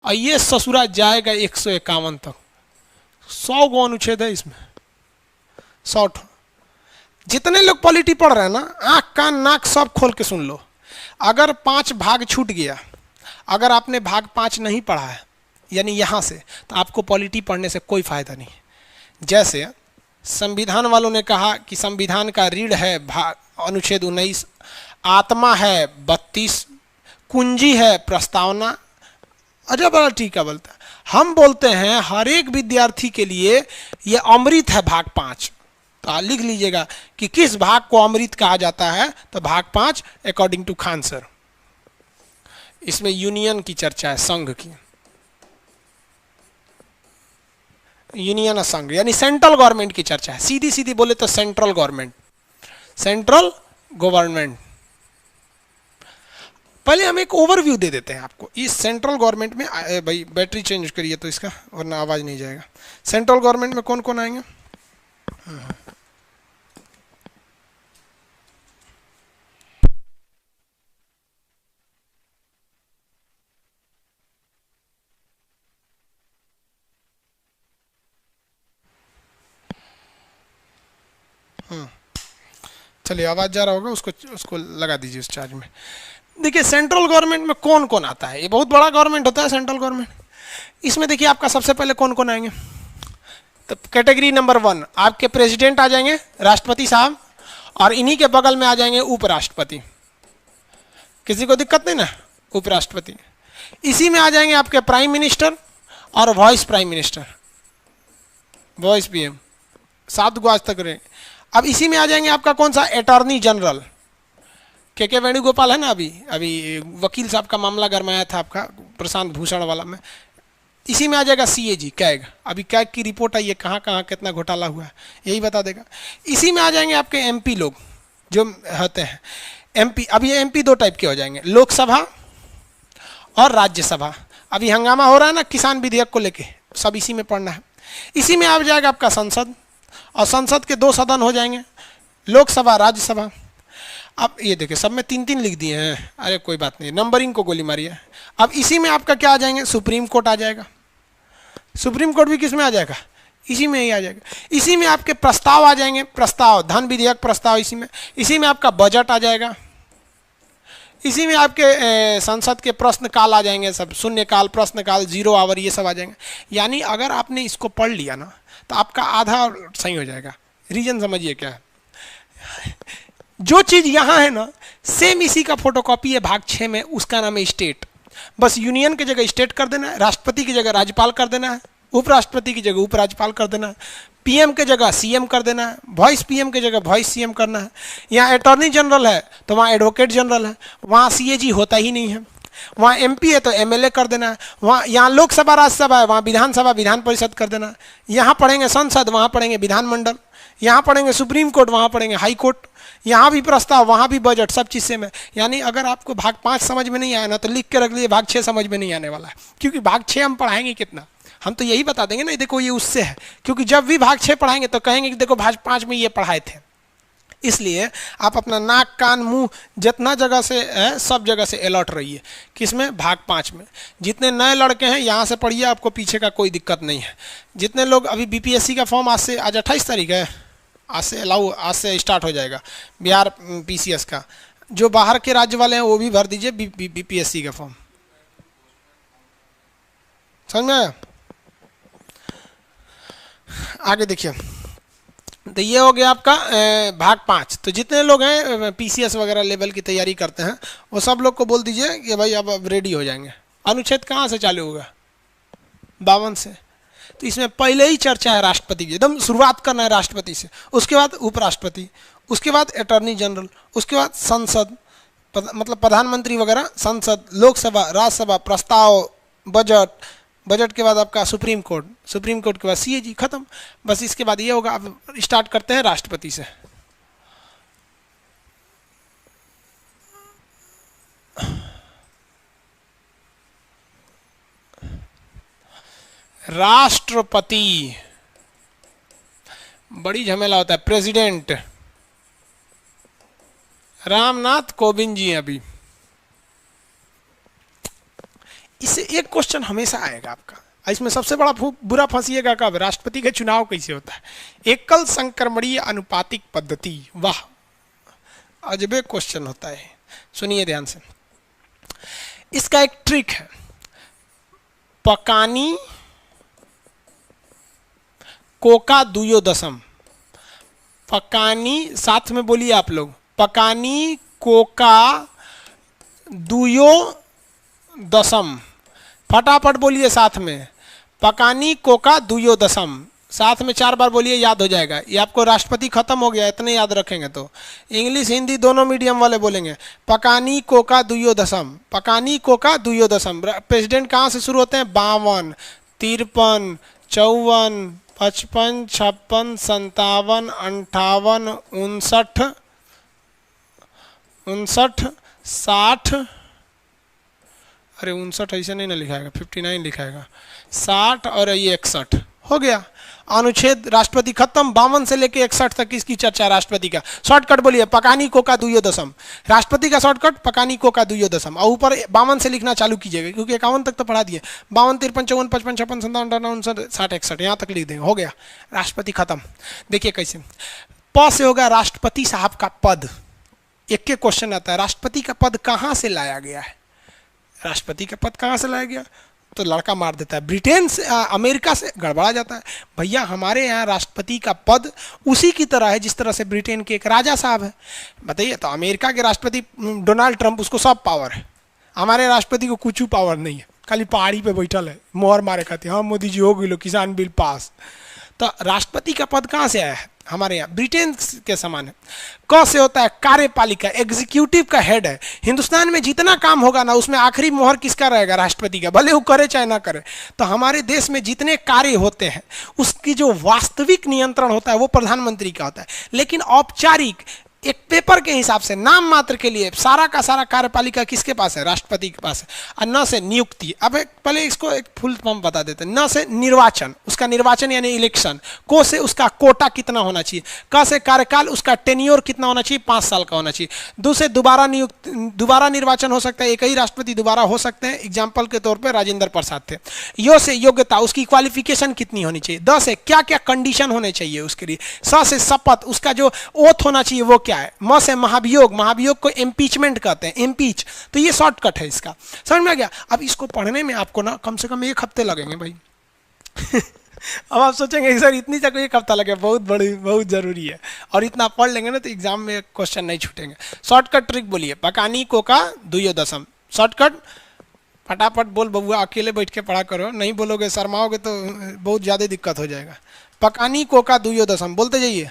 और ये ससुरा जाएगा 151 तक। 100 गो अनुच्छेद है इसमें, 100। जितने लोग पॉलिटी पढ़ रहे हैं ना, आंख कान नाक सब खोल के सुन लो। अगर 5 भाग छूट गया, अगर आपने भाग 5 नहीं पढ़ा है यानी यहाँ से, तो आपको पॉलिटी पढ़ने से कोई फायदा नहीं। जैसे संविधान वालों ने कहा कि संविधान का रीढ़ है अनुच्छेद 19, आत्मा है 32, कुंजी है प्रस्तावना। अजब बड़ा टीका बोलता है। हम बोलते हैं हर एक विद्यार्थी के लिए ये अमृत है भाग 5। तो लिख लीजिएगा कि किस भाग को अमृत कहा जाता है, तो भाग 5 अकॉर्डिंग टू खान सर। इसमें यूनियन की चर्चा है, संघ की, यूनियन संघ यानी सेंट्रल गवर्नमेंट की चर्चा है। सीधी सीधी बोले तो सेंट्रल गवर्नमेंट, सेंट्रल गवर्नमेंट। पहले हम एक ओवरव्यू दे देते हैं आपको इस सेंट्रल गवर्नमेंट में। भाई बैटरी चेंज करिए तो इसका, वरना आवाज नहीं जाएगा। सेंट्रल गवर्नमेंट में कौन कौन आएंगे? चलिए, आवाज जा रहा होगा, उसको लगा दीजिए उस चार्ज में। देखिए सेंट्रल गवर्नमेंट में कौन कौन आता है, ये बहुत बड़ा गवर्नमेंट होता है सेंट्रल गवर्नमेंट। इसमें देखिए आपका सबसे पहले कौन कौन आएंगे, तो कैटेगरी नंबर 1 आपके प्रेसिडेंट आ जाएंगे, राष्ट्रपति साहब, और इन्हीं के बगल में आ जाएंगे उपराष्ट्रपति। किसी को दिक्कत नहीं ना, उपराष्ट्रपति। इसी में आ जाएंगे आपके प्राइम मिनिस्टर और vice prime minister, vice PM, 7 गो आज तक रहे। अब इसी में आ जाएंगे आपका कौन सा, अटॉर्नी जनरल। के वेणुगोपाल है ना, अभी वकील साहब का मामला गरमाया था आपका, प्रशांत भूषण वाला में। इसी में आ जाएगा सीएजी, कैग। अभी कैग की रिपोर्ट आई है, कहाँ कहाँ कितना घोटाला हुआ है, यही बता देगा। इसी में आ जाएंगे आपके एमपी लोग जो होते हैं एमपी। अब ये एमपी 2 टाइप के हो जाएंगे, लोकसभा और राज्यसभा। अभी हंगामा हो रहा है ना किसान विधेयक को लेके, सब इसी में पढ़ना है। इसी में आ जाएगा आपका संसद, और संसद के 2 सदन हो जाएंगे, लोकसभा राज्यसभा। अब ये देखिए सब में 3-3 लिख दिए हैं, अरे कोई बात नहीं, नंबरिंग को गोली मारी है। अब इसी में आपका क्या आ जाएंगे, सुप्रीम कोर्ट आ जाएगा। सुप्रीम कोर्ट भी किस में आ जाएगा, इसी में ही आ जाएगा। इसी में आपके प्रस्ताव आ जाएंगे, प्रस्ताव, धन विधेयक प्रस्ताव इसी में। इसी में आपका बजट आ जाएगा। इसी में आपके संसद के प्रश्न काल आ जाएंगे, सब शून्य काल, प्रश्न काल, 0 आवर, ये सब आ जाएंगे। यानी अगर आपने इसको पढ़ लिया ना, तो आपका आधा सही हो जाएगा। रीजन समझिए क्या है, जो चीज यहां है ना, सेम इसी का फोटोकॉपी है भाग 6 में, उसका नाम है स्टेट। बस यूनियन की जगह स्टेट कर देना है, राष्ट्रपति की जगह राज्यपाल कर देना है, उपराष्ट्रपति की जगह उपराज्यपाल कर देना है, पीएम के जगह सीएम कर देना है, वाइस पीएम के जगह वाइस सीएम करना है। यहाँ अटॉर्नी जनरल है तो वहाँ एडवोकेट जनरल है, वहाँ सीएजी होता ही नहीं है। वहाँ एमपी है तो एमएलए कर देना है। वहाँ, यहाँ लोकसभा राज्यसभा है, वहाँ विधानसभा विधान परिषद कर देना है। यहाँ पढ़ेंगे संसद, वहाँ पढ़ेंगे विधानमंडल। यहाँ पढ़ेंगे सुप्रीम कोर्ट, वहाँ पढ़ेंगे हाई कोर्ट। यहाँ भी प्रस्ताव, वहाँ भी बजट, सब चीज़ से में। यानी अगर आपको भाग 5 समझ में नहीं आया ना, तो लिख के रख लीजिए भाग 6 समझ में नहीं आने वाला है। क्योंकि भाग 6 हम पढ़ाएंगे कितना, हम तो यही बता देंगे ना, देखो ये उससे है। क्योंकि जब भी भाग 6 पढ़ाएंगे तो कहेंगे कि देखो भाग 5 में ये पढ़ाए थे। इसलिए आप अपना नाक कान मुंह जितना जगह से है, सब जगह से अलर्ट रहिए। किसमें, भाग 5 में। जितने नए लड़के हैं यहाँ से पढ़िए, आपको पीछे का कोई दिक्कत नहीं है। जितने लोग अभी बीपीएससी का फॉर्म आज 28 तारीख है, आज से स्टार्ट हो जाएगा बिहार पीसीएस का। जो बाहर के राज्य वाले हैं वो भी भर दीजिए बीपीएससी का फॉर्म। समझ में आया? आगे देखिए, तो ये हो गया आपका भाग 5। तो जितने लोग हैं पीसीएस वगैरह लेवल की तैयारी करते हैं, वो सब लोग को बोल दीजिए कि भाई अब रेडी हो जाएंगे। अनुच्छेद कहाँ से चालू होगा, 52 से। तो इसमें पहले ही चर्चा है राष्ट्रपति की, एकदम शुरुआत करना है राष्ट्रपति से, उसके बाद उपराष्ट्रपति, उसके बाद अटॉर्नी जनरल, उसके बाद संसद, मतलब प्रधानमंत्री वगैरह, संसद, लोकसभा, राज्यसभा, प्रस्ताव, बजट, बजट के बाद आपका सुप्रीम कोर्ट, सुप्रीम कोर्ट के बाद सीएजी, खत्म। बस इसके बाद ये होगा। अब स्टार्ट करते हैं राष्ट्रपति से। राष्ट्रपति बड़ी झमेला होता है। प्रेसिडेंट रामनाथ कोविंद जी। अभी इससे एक क्वेश्चन हमेशा आएगा आपका, इसमें सबसे बड़ा बुरा फंसिएगा कब, राष्ट्रपति का चुनाव कैसे होता है। एकल संक्रमणीय अनुपातिक पद्धति, वाह अजबे क्वेश्चन होता है, सुनिए ध्यान से। इसका एक ट्रिक है, पकानी कोका दुयो दशम, पकानी साथ में बोलिए आप लोग, पकानी कोका दुयो दशम, फटाफट बोलिए साथ में, पकानी कोका दुयो दशम, साथ में 4 बार बोलिए, याद हो जाएगा। ये आपको राष्ट्रपति खत्म हो गया, इतने याद रखेंगे तो इंग्लिश हिंदी दोनों मीडियम वाले बोलेंगे, पकानी कोका दुयो दशम, पकानी कोका दुयो दशम। प्रेसिडेंट कहाँ से शुरू होते हैं, 52, 53, 54, 55, 56, 57, 58, 59, 60, अरे 59 ऐसे नहीं ना लिखाएगा, 59 लिखाएगा, 60 और ये 61 हो गया। अनुच्छेद राष्ट्रपति खत्म, 52 से लेके 61 तक इसकी चर्चा राष्ट्रपति का। शॉर्टकट बोलिए, पकानी कोका दुयो दशम, राष्ट्रपति का शॉर्टकट पकानी कोका दुयो दशम, और ऊपर 52 से लिखना चालू कीजिएगा क्योंकि 51 तक तो पढ़ा दिए, 52, 53, 54, 55, 56, 57, 58, 60, 61 यहाँ तक लिख देंगे, हो गया राष्ट्रपति खत्म। देखिए कैसे, प से होगा राष्ट्रपति साहब का पद, एक के क्वेश्चन आता है, राष्ट्रपति का पद कहाँ से लाया गया है, राष्ट्रपति का पद कहाँ से लाया गया, तो लड़का मार देता है, ब्रिटेन से अमेरिका से, गड़बड़ा जाता है। भैया हमारे यहाँ राष्ट्रपति का पद उसी की तरह है जिस तरह से ब्रिटेन के एक राजा साहब है। बताइए, तो अमेरिका के राष्ट्रपति डोनाल्ड ट्रंप, उसको सब पावर है, हमारे राष्ट्रपति को कुछ पावर नहीं है, खाली पहाड़ी पे बैठल है, मोहर मारे खाते, हाँ मोदी जी हो गई, किसान बिल पास। तो राष्ट्रपति का पद कहाँ से आया है, हमारे यहाँ ब्रिटेन के समान है। क से होता है कार्यपालिका, एग्जीक्यूटिव का हेड है। हिंदुस्तान में जितना काम होगा ना, उसमें आखिरी मोहर किसका रहेगा, राष्ट्रपति का, भले वो करे चाहे ना करे। तो हमारे देश में जितने कार्य होते हैं उसकी जो वास्तविक नियंत्रण होता है वो प्रधानमंत्री का होता है, लेकिन औपचारिक एक पेपर के हिसाब से नाम मात्र के लिए सारा का सारा कार्यपालिका किसके पास है, राष्ट्रपति के पास है। और न से नियुक्ति, अब पहले इसको एक फुल फॉर्म बता देते हैं। न से निर्वाचन, उसका निर्वाचन यानी इलेक्शन। को से उसका कोटा कितना होना चाहिए। क से कार्यकाल, उसका टेन्योर कितना होना चाहिए, 5 साल का होना चाहिए। दो से दोबारा निर्वाचन हो सकता है, एक ही राष्ट्रपति दोबारा हो सकते हैं, एग्जाम्पल के तौर पर राजेंद्र प्रसाद थे। यो से योग्यता, उसकी क्वालिफिकेशन कितनी होनी चाहिए। द से क्या क्या कंडीशन होने चाहिए उसके लिए। स से शपथ, उसका जो ओथ होना चाहिए वो क्या है। म से महाभियोग, महाभियोग को इम्पीचमेंट कहते हैं, इम्पीच। तो ये शॉर्टकट है इसका, समझ में आ गया। अब इसको पढ़ने में आपको ना कम से कम 1 हफ्ते लगेंगे भाई। अब आप सोचेंगे सर इतनी तक 1 हफ्ता लगे, बहुत जरूरी है, और इतना पढ़ लेंगे ना तो एग्जाम में क्वेश्चन नहीं छूटेंगे। शॉर्टकट ट्रिक बोलिए, पकानी कोका दुयो दशम। शॉर्टकट फटाफट बोल बबुआ, अकेले बैठ के पढ़ा करो, नहीं बोलोगे शर्माओगे तो बहुत ज़्यादा दिक्कत हो जाएगा। पकानी कोका दुयो दशम बोलते जाइए।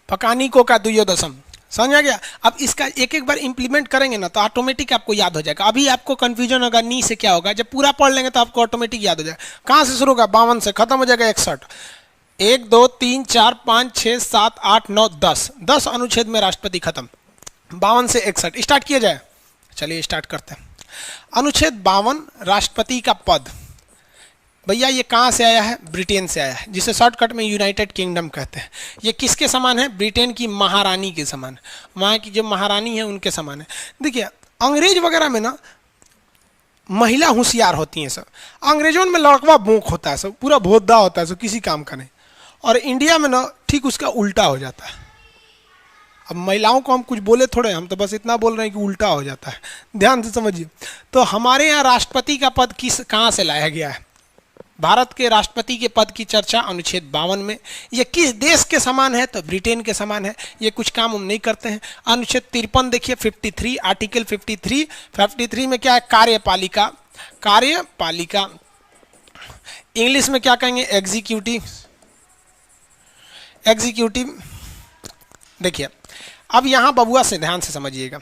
पकानी कोका दुयो दशम, समझ आ गया। अब इसका एक एक बार इंप्लीमेंट करेंगे ना तो ऑटोमेटिक आपको याद हो जाएगा। अभी आपको कंफ्यूजन होगा नी से क्या होगा, जब पूरा पढ़ लेंगे तो आपको ऑटोमेटिक याद हो जाएगा। कहाँ से शुरू होगा, 52 से, खत्म हो जाएगा 61। 1 2 3 4 5 6 7 8 9 10 अनुच्छेद में राष्ट्रपति खत्म। 52 से 61 स्टार्ट किया जाए। चलिए स्टार्ट करते हैं। अनुच्छेद 52 राष्ट्रपति का पद। भैया ये कहाँ से आया है, ब्रिटेन से आया है, जिसे शॉर्टकट में यूनाइटेड किंगडम कहते हैं। ये किसके समान है, ब्रिटेन की महारानी के समान, वहाँ की जो महारानी है उनके समान है। देखिए अंग्रेज वगैरह में ना महिला होशियार होती हैं सब, अंग्रेजों में लड़कवा बोंक होता है सब, पूरा भोदा होता है सब, किसी काम का नहीं। और इंडिया में ना ठीक उसका उल्टा हो जाता है। अब महिलाओं को हम कुछ बोले थोड़े, हम तो बस इतना बोल रहे हैं कि उल्टा हो जाता है, ध्यान से समझिए। तो हमारे यहाँ राष्ट्रपति का पद कहाँ से लाया गया है। भारत के राष्ट्रपति के पद की चर्चा अनुच्छेद 52 में। ये किस देश के समान है, तो ब्रिटेन के समान है। ये कुछ काम हम नहीं करते हैं। अनुच्छेद 53 देखिए, 53 आर्टिकल 53 में क्या है, कार्यपालिका। कार्यपालिका इंग्लिश में क्या कहेंगे, एग्जीक्यूटिव। देखिए अब यहाँ बबुआ से ध्यान से समझिएगा।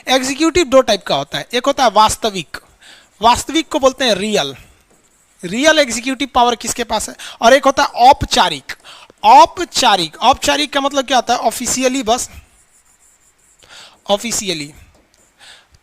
एग्जीक्यूटिव 2 टाइप का होता है, एक होता है वास्तविक को बोलते हैं रियल एग्जीक्यूटिव पावर किसके पास है, और एक होता है औपचारिक औपचारिक का मतलब क्या होता है, ऑफिशियली, बस ऑफिशियली।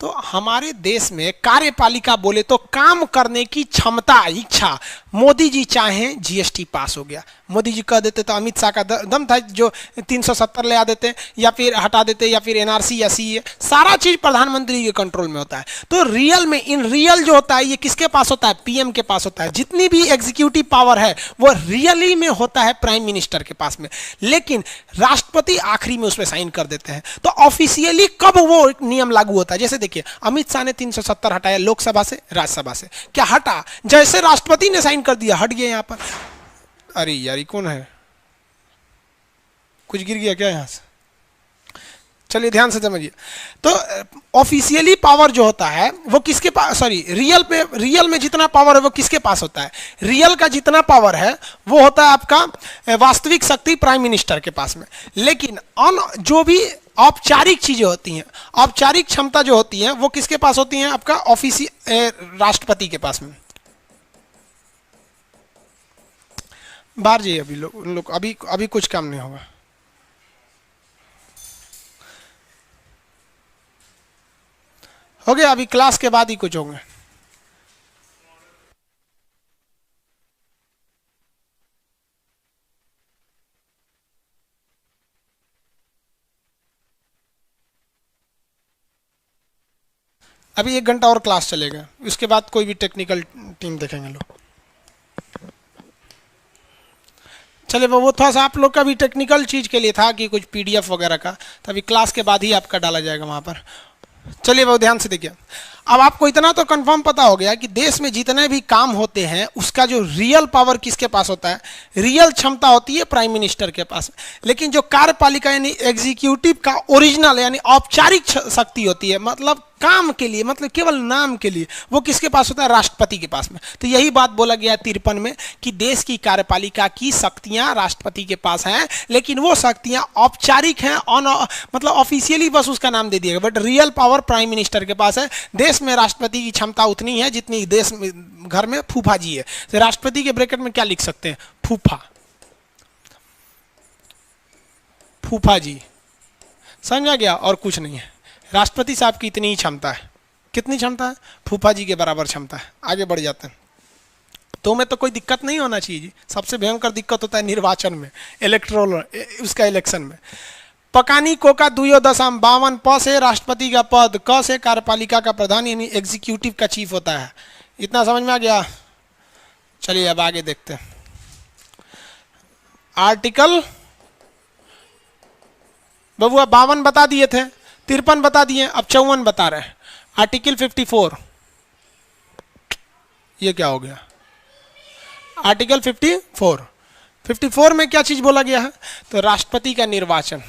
तो हमारे देश में कार्यपालिका बोले तो काम करने की क्षमता, इच्छा। मोदी जी चाहें जीएसटी पास हो गया, मोदी जी कह देते तो अमित शाह का दम था जो 370 ले आ देते या फिर हटा देते, या फिर एनआरसी या सीए, सारा चीज प्रधानमंत्री के कंट्रोल में होता है। तो रियल में, इन रियल जो होता है ये किसके पास होता है? पीएम के पास होता है। जितनी भी एग्जीक्यूटिव पावर है वो रियली में होता है प्राइम मिनिस्टर के पास में, लेकिन राष्ट्रपति आखिरी में उसमें साइन कर देते हैं। तो ऑफिशियली कब वो नियम लागू होता है? जैसे देखिए अमित शाह ने 370 हटाया लोकसभा से, राज्यसभा से, क्या हटा? जैसे राष्ट्रपति ने साइन कर दिया हट गया। यहां पर अरे यार कौन है, कुछ गिर गया क्या यहां से? चलिए ध्यान से समझिए। तो ऑफिशियली पावर जो होता है वो किसके पास, सॉरी रियल में जितना पावर है वो किसके पास होता है? रियल का जितना पावर है वो होता है आपका वास्तविक शक्ति प्राइम मिनिस्टर के पास में। लेकिन जो भी औपचारिक चीजें होती हैं, औपचारिक क्षमता जो होती है वो किसके पास होती है? आपका राष्ट्रपति के पास में। बाहर जाइए अभी लोग अभी कुछ काम नहीं होगा। हो गया, अभी क्लास के बाद ही कुछ होंगे। अभी 1 घंटा और क्लास चलेगा, उसके बाद कोई भी टेक्निकल टीम देखेंगे लोग। चलिए वो थोड़ा सा आप लोग का भी टेक्निकल चीज के लिए था कि कुछ पीडीएफ वगैरह का, तो अभी क्लास के बाद ही आपका डाला जाएगा वहां पर। चलिए बहुत ध्यान से देखिए। अब आपको इतना तो कंफर्म पता हो गया कि देश में जितने भी काम होते हैं उसका जो रियल पावर किसके पास होता है? रियल क्षमता होती है प्राइम मिनिस्टर के पास। लेकिन जो कार्यपालिका यानी एग्जीक्यूटिव का ओरिजिनल यानी औपचारिक शक्ति होती है, मतलब काम के लिए, मतलब केवल नाम के लिए, वो किसके पास होता है? राष्ट्रपति के पास में। तो यही बात बोला गया है 53 में कि देश की कार्यपालिका की शक्तियां राष्ट्रपति के पास हैं, लेकिन वो शक्तियां औपचारिक हैं, मतलब ऑफिशियली बस उसका नाम दे दिया गया, but real power prime minister के पास है। देश में राष्ट्रपति की क्षमता उतनी है जितनी देश में घर में फूफा जी है। तो राष्ट्रपति के ब्रैकेट में क्या लिख सकते हैं? फूफा, फूफा जी, समझा गया? और कुछ नहीं है। राष्ट्रपति साहब की इतनी ही क्षमता है। कितनी क्षमता है? फूफा जी के बराबर क्षमता है। आगे बढ़ जाते हैं। तो में तो कोई दिक्कत नहीं होना चाहिए जी। सबसे भयंकर दिक्कत होता है निर्वाचन में, इलेक्ट्रोल उसका इलेक्शन में। पकानी कोका दुयो दशम 52 प से राष्ट्रपति का पद, क से कार्यपालिका का प्रधान यानी एग्जीक्यूटिव का चीफ होता है। इतना समझ में आ गया? चलिए अब आगे देखते हैं। आर्टिकल बबुआ 52 बता दिए थे, 53 बता दिए, अब 54 बता रहे हैं। आर्टिकल 54, ये क्या हो गया? आर्टिकल 54 में क्या चीज बोला गया है? तो राष्ट्रपति का निर्वाचन,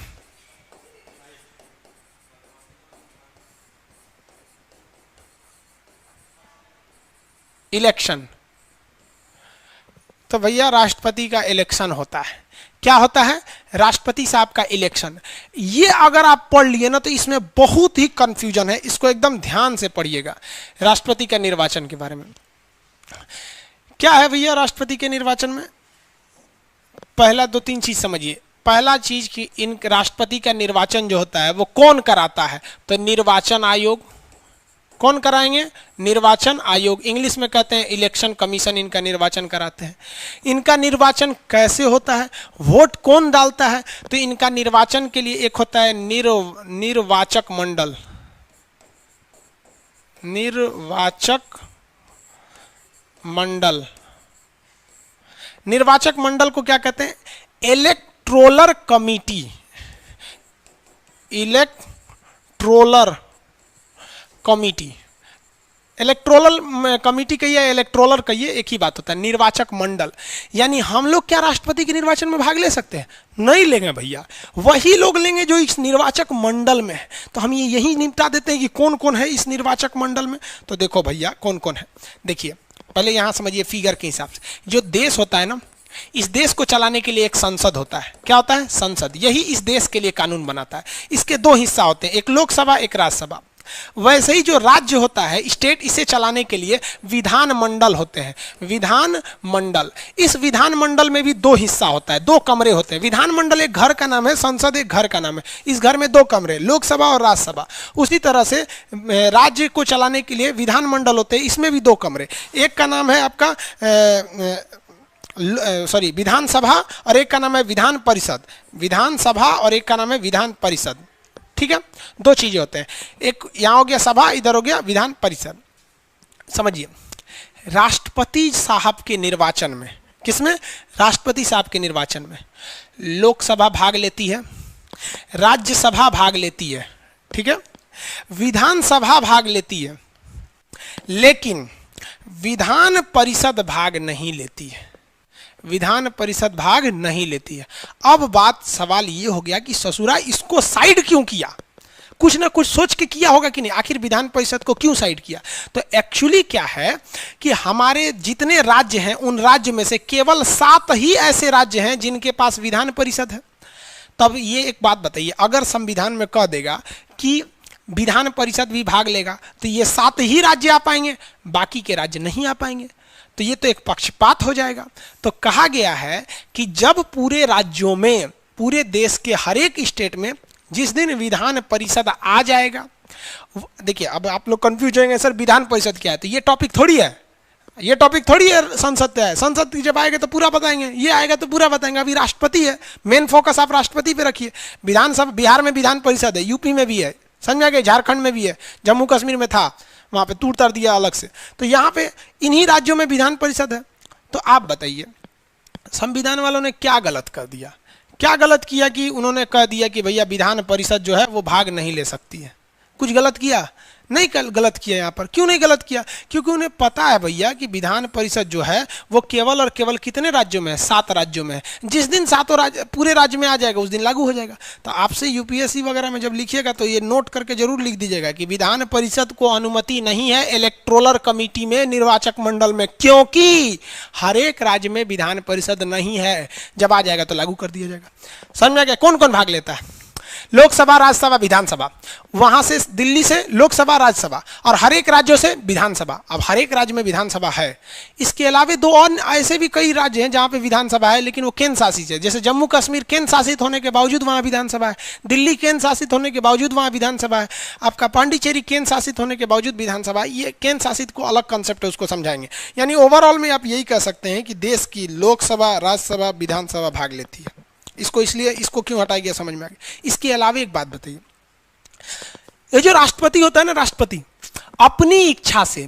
इलेक्शन। तो भैया राष्ट्रपति का इलेक्शन होता है। क्या होता है? राष्ट्रपति साहब का इलेक्शन। ये अगर आप पढ़ लिए ना तो इसमें बहुत ही कंफ्यूजन है, इसको एकदम ध्यान से पढ़िएगा। राष्ट्रपति का निर्वाचन के बारे में क्या है भैया? राष्ट्रपति के निर्वाचन में पहला 2-3 चीज समझिए। पहला चीज कि इन राष्ट्रपति का निर्वाचन जो होता है वो कौन कराता है? तो निर्वाचन आयोग। कौन कराएंगे? निर्वाचन आयोग। इंग्लिश में कहते हैं इलेक्शन कमीशन, इनका निर्वाचन कराते हैं। इनका निर्वाचन कैसे होता है? वोट कौन डालता है? तो इनका निर्वाचन के लिए एक होता है निर्वाचक मंडल। निर्वाचक मंडल, निर्वाचक मंडल को क्या कहते हैं? Electoral committee. Electoral committee, electoral committee कहिए, इलेक्टोरल कहिए, एक ही बात होता है। निर्वाचक मंडल यानी हम लोग क्या राष्ट्रपति के निर्वाचन में भाग ले सकते हैं? नहीं लेंगे भैया, वही लोग लेंगे जो इस निर्वाचक मंडल में है। तो हम ये यही निपटा देते हैं कि कौन कौन है इस निर्वाचक मंडल में। तो देखो भैया कौन कौन है, देखिए पहले यहां समझिए फिगर के हिसाब से। जो देश होता है ना, इस देश को चलाने के लिए एक संसद होता है। क्या होता है? संसद। यही इस देश के लिए कानून बनाता है। इसके 2 हिस्सा होते हैं, एक लोकसभा, एक राज्यसभा। वैसे ही जो राज्य होता है स्टेट, इसे चलाने के लिए विधानमंडल होते हैं, विधानमंडल। इस विधानमंडल में भी दो हिस्सा होता है, दो कमरे होते हैं। विधानमंडल एक घर का नाम है, संसद एक घर का नाम है। इस घर में दो कमरे, लोकसभा और राज्यसभा। उसी तरह से राज्य को चलाने के लिए विधानमंडल होते हैं, इसमें भी दो कमरे। एक का नाम है आपका विधानसभा और एक का नाम है विधान परिषद। विधानसभा और एक का नाम है विधान परिषद, ठीक है, दो चीजें होते हैं। एक यहाँ हो गया सभा, इधर हो गया विधान परिषद। समझिए, राष्ट्रपति साहब के निर्वाचन में, किसमें? राष्ट्रपति साहब के निर्वाचन में लोकसभा भाग लेती है, राज्यसभा भाग लेती है, ठीक है, विधानसभा भाग लेती है, लेकिन विधान परिषद भाग नहीं लेती है। विधान परिषद भाग नहीं लेती है। अब बात सवाल ये हो गया कि ससुरा इसको साइड क्यों किया? कुछ ना कुछ सोच के किया होगा कि नहीं, आखिर विधान परिषद को क्यों साइड किया? तो एक्चुअली क्या है कि हमारे जितने राज्य हैं उन राज्य में से केवल 7 ही ऐसे राज्य हैं जिनके पास विधान परिषद है। तब ये एक बात बताइए, अगर संविधान में कह देगा कि विधान परिषद भी भाग लेगा तो ये 7 ही राज्य आ पाएंगे, बाकी के राज्य नहीं आ पाएंगे। तो ये तो एक पक्षपात हो जाएगा। तो कहा गया है कि जब पूरे राज्यों में, पूरे देश के हर एक स्टेट में जिस दिन विधान परिषद आ जाएगा, देखिए अब आप लोग कंफ्यूज होंगे, सर विधान परिषद क्या है? तो ये टॉपिक थोड़ी है, ये टॉपिक थोड़ी है संसद पे है। संसद जब आएगा तो पूरा बताएंगे, ये आएगा तो पूरा बताएंगे। अभी राष्ट्रपति है, मेन फोकस आप राष्ट्रपति पे रखिए। विधानसभा, बिहार में विधान परिषद है, यूपी में भी है, समझ में आ गया, झारखंड में भी है, जम्मू कश्मीर में था, वहां पे तूड़ ताड़ दिया अलग से। तो यहाँ पे इन्हीं राज्यों में विधान परिषद है। तो आप बताइए संविधान वालों ने क्या गलत कर दिया? क्या गलत किया कि उन्होंने कह दिया कि भैया विधान परिषद जो है वो भाग नहीं ले सकती है? कुछ गलत किया? नहीं गलत किया। यहाँ पर क्यों नहीं गलत किया? क्योंकि उन्हें पता है भैया कि विधान परिषद जो है वो केवल और केवल कितने राज्यों में है? 7 राज्यों में है। जिस दिन 7 राज्य पूरे राज्य में आ जाएगा उस दिन लागू हो जाएगा। तो आपसे यूपीएससी वगैरह में जब लिखिएगा तो ये नोट करके जरूर लिख दीजिएगा कि विधान परिषद को अनुमति नहीं है इलेक्टोरल कमिटी में, निर्वाचक मंडल में, क्योंकि हर एक राज्य में विधान परिषद नहीं है। जब आ जाएगा तो लागू कर दिया जाएगा। समझ में आ गया? कौन कौन भाग लेता है? लोकसभा, राज्यसभा, विधानसभा। वहां से दिल्ली से लोकसभा, राज्यसभा, और हर एक राज्यों से विधानसभा। अब हर एक राज्य में विधानसभा है। इसके अलावा 2 और ऐसे भी कई राज्य हैं जहां पे विधानसभा है लेकिन वो केंद्र शासित है। जैसे जम्मू कश्मीर केंद्र शासित होने के बावजूद वहां विधानसभा है, दिल्ली केंद्र शासित होने के बावजूद वहां विधानसभा है, आपका पांडिचेरी केंद्र शासित होने के बावजूद विधानसभा। ये केंद्र शासित को अलग कंसेप्ट है, उसको समझाएंगे। यानी ओवरऑल में आप यही कह सकते हैं कि देश की लोकसभा, राज्यसभा, विधानसभा भाग लेती है। इसको इसलिए इसको क्यों हटाया गया समझ में आ गया। इसके अलावा एक बात बताइए, ये जो राष्ट्रपति होता है ना, राष्ट्रपति अपनी इच्छा से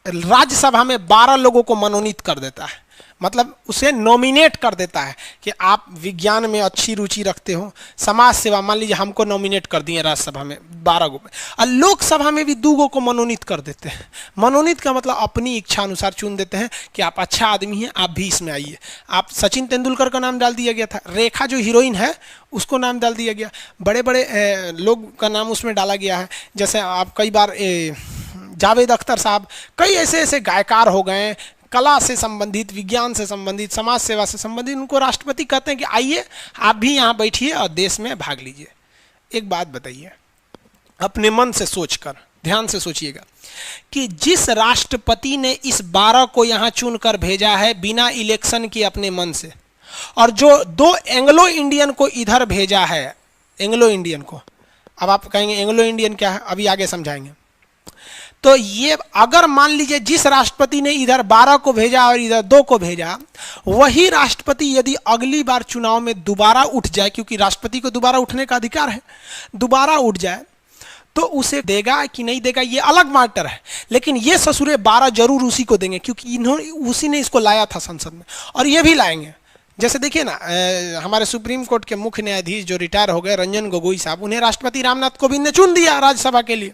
राज्यसभा में 12 लोगों को मनोनीत कर देता है। मतलब उसे नॉमिनेट कर देता है कि आप विज्ञान में अच्छी रुचि रखते हो, समाज सेवा, मान लीजिए हमको नॉमिनेट कर दिए राज्यसभा में 12 को, और लोकसभा में भी 2 को मनोनीत कर देते हैं। मनोनीत का मतलब अपनी इच्छा अनुसार चुन देते हैं कि आप अच्छा आदमी हैं, आप भी इसमें आइए। आप सचिन तेंदुलकर का नाम डाल दिया गया था, रेखा जो हीरोइन है उसको नाम डाल दिया गया, बड़े बड़े लोग का नाम उसमें डाला गया है। जैसे आप कई बार जावेद अख्तर साहब, कई ऐसे ऐसे गायकार हो गए, कला से संबंधित, विज्ञान से संबंधित, समाज सेवा से संबंधित, उनको राष्ट्रपति कहते हैं कि आइए आप भी यहाँ बैठिए और देश में भाग लीजिए। एक बात बताइए, अपने मन से सोचकर, ध्यान से सोचिएगा कि जिस राष्ट्रपति ने इस 12 को यहाँ चुनकर भेजा है बिना इलेक्शन के अपने मन से, और जो 2 एंग्लो इंडियन को इधर भेजा है, एंग्लो इंडियन को, अब आप कहेंगे एंग्लो इंडियन क्या है, अभी आगे समझाएंगे। तो ये अगर मान लीजिए जिस राष्ट्रपति ने इधर 12 को भेजा और इधर 2 को भेजा, वही राष्ट्रपति यदि अगली बार चुनाव में दोबारा उठ जाए, क्योंकि राष्ट्रपति को दोबारा उठने का अधिकार है, दोबारा उठ जाए तो उसे देगा कि नहीं देगा ये अलग मैटर है, लेकिन ये ससुरे 12 जरूर उसी को देंगे, क्योंकि इन्होंने, उसी ने इसको लाया था संसद में, और ये भी लाएंगे। जैसे देखिए ना, हमारे सुप्रीम कोर्ट के मुख्य न्यायाधीश जो रिटायर हो गए, रंजन गोगोई साहब, उन्हें राष्ट्रपति रामनाथ कोविंद ने चुन दिया राज्यसभा के लिए।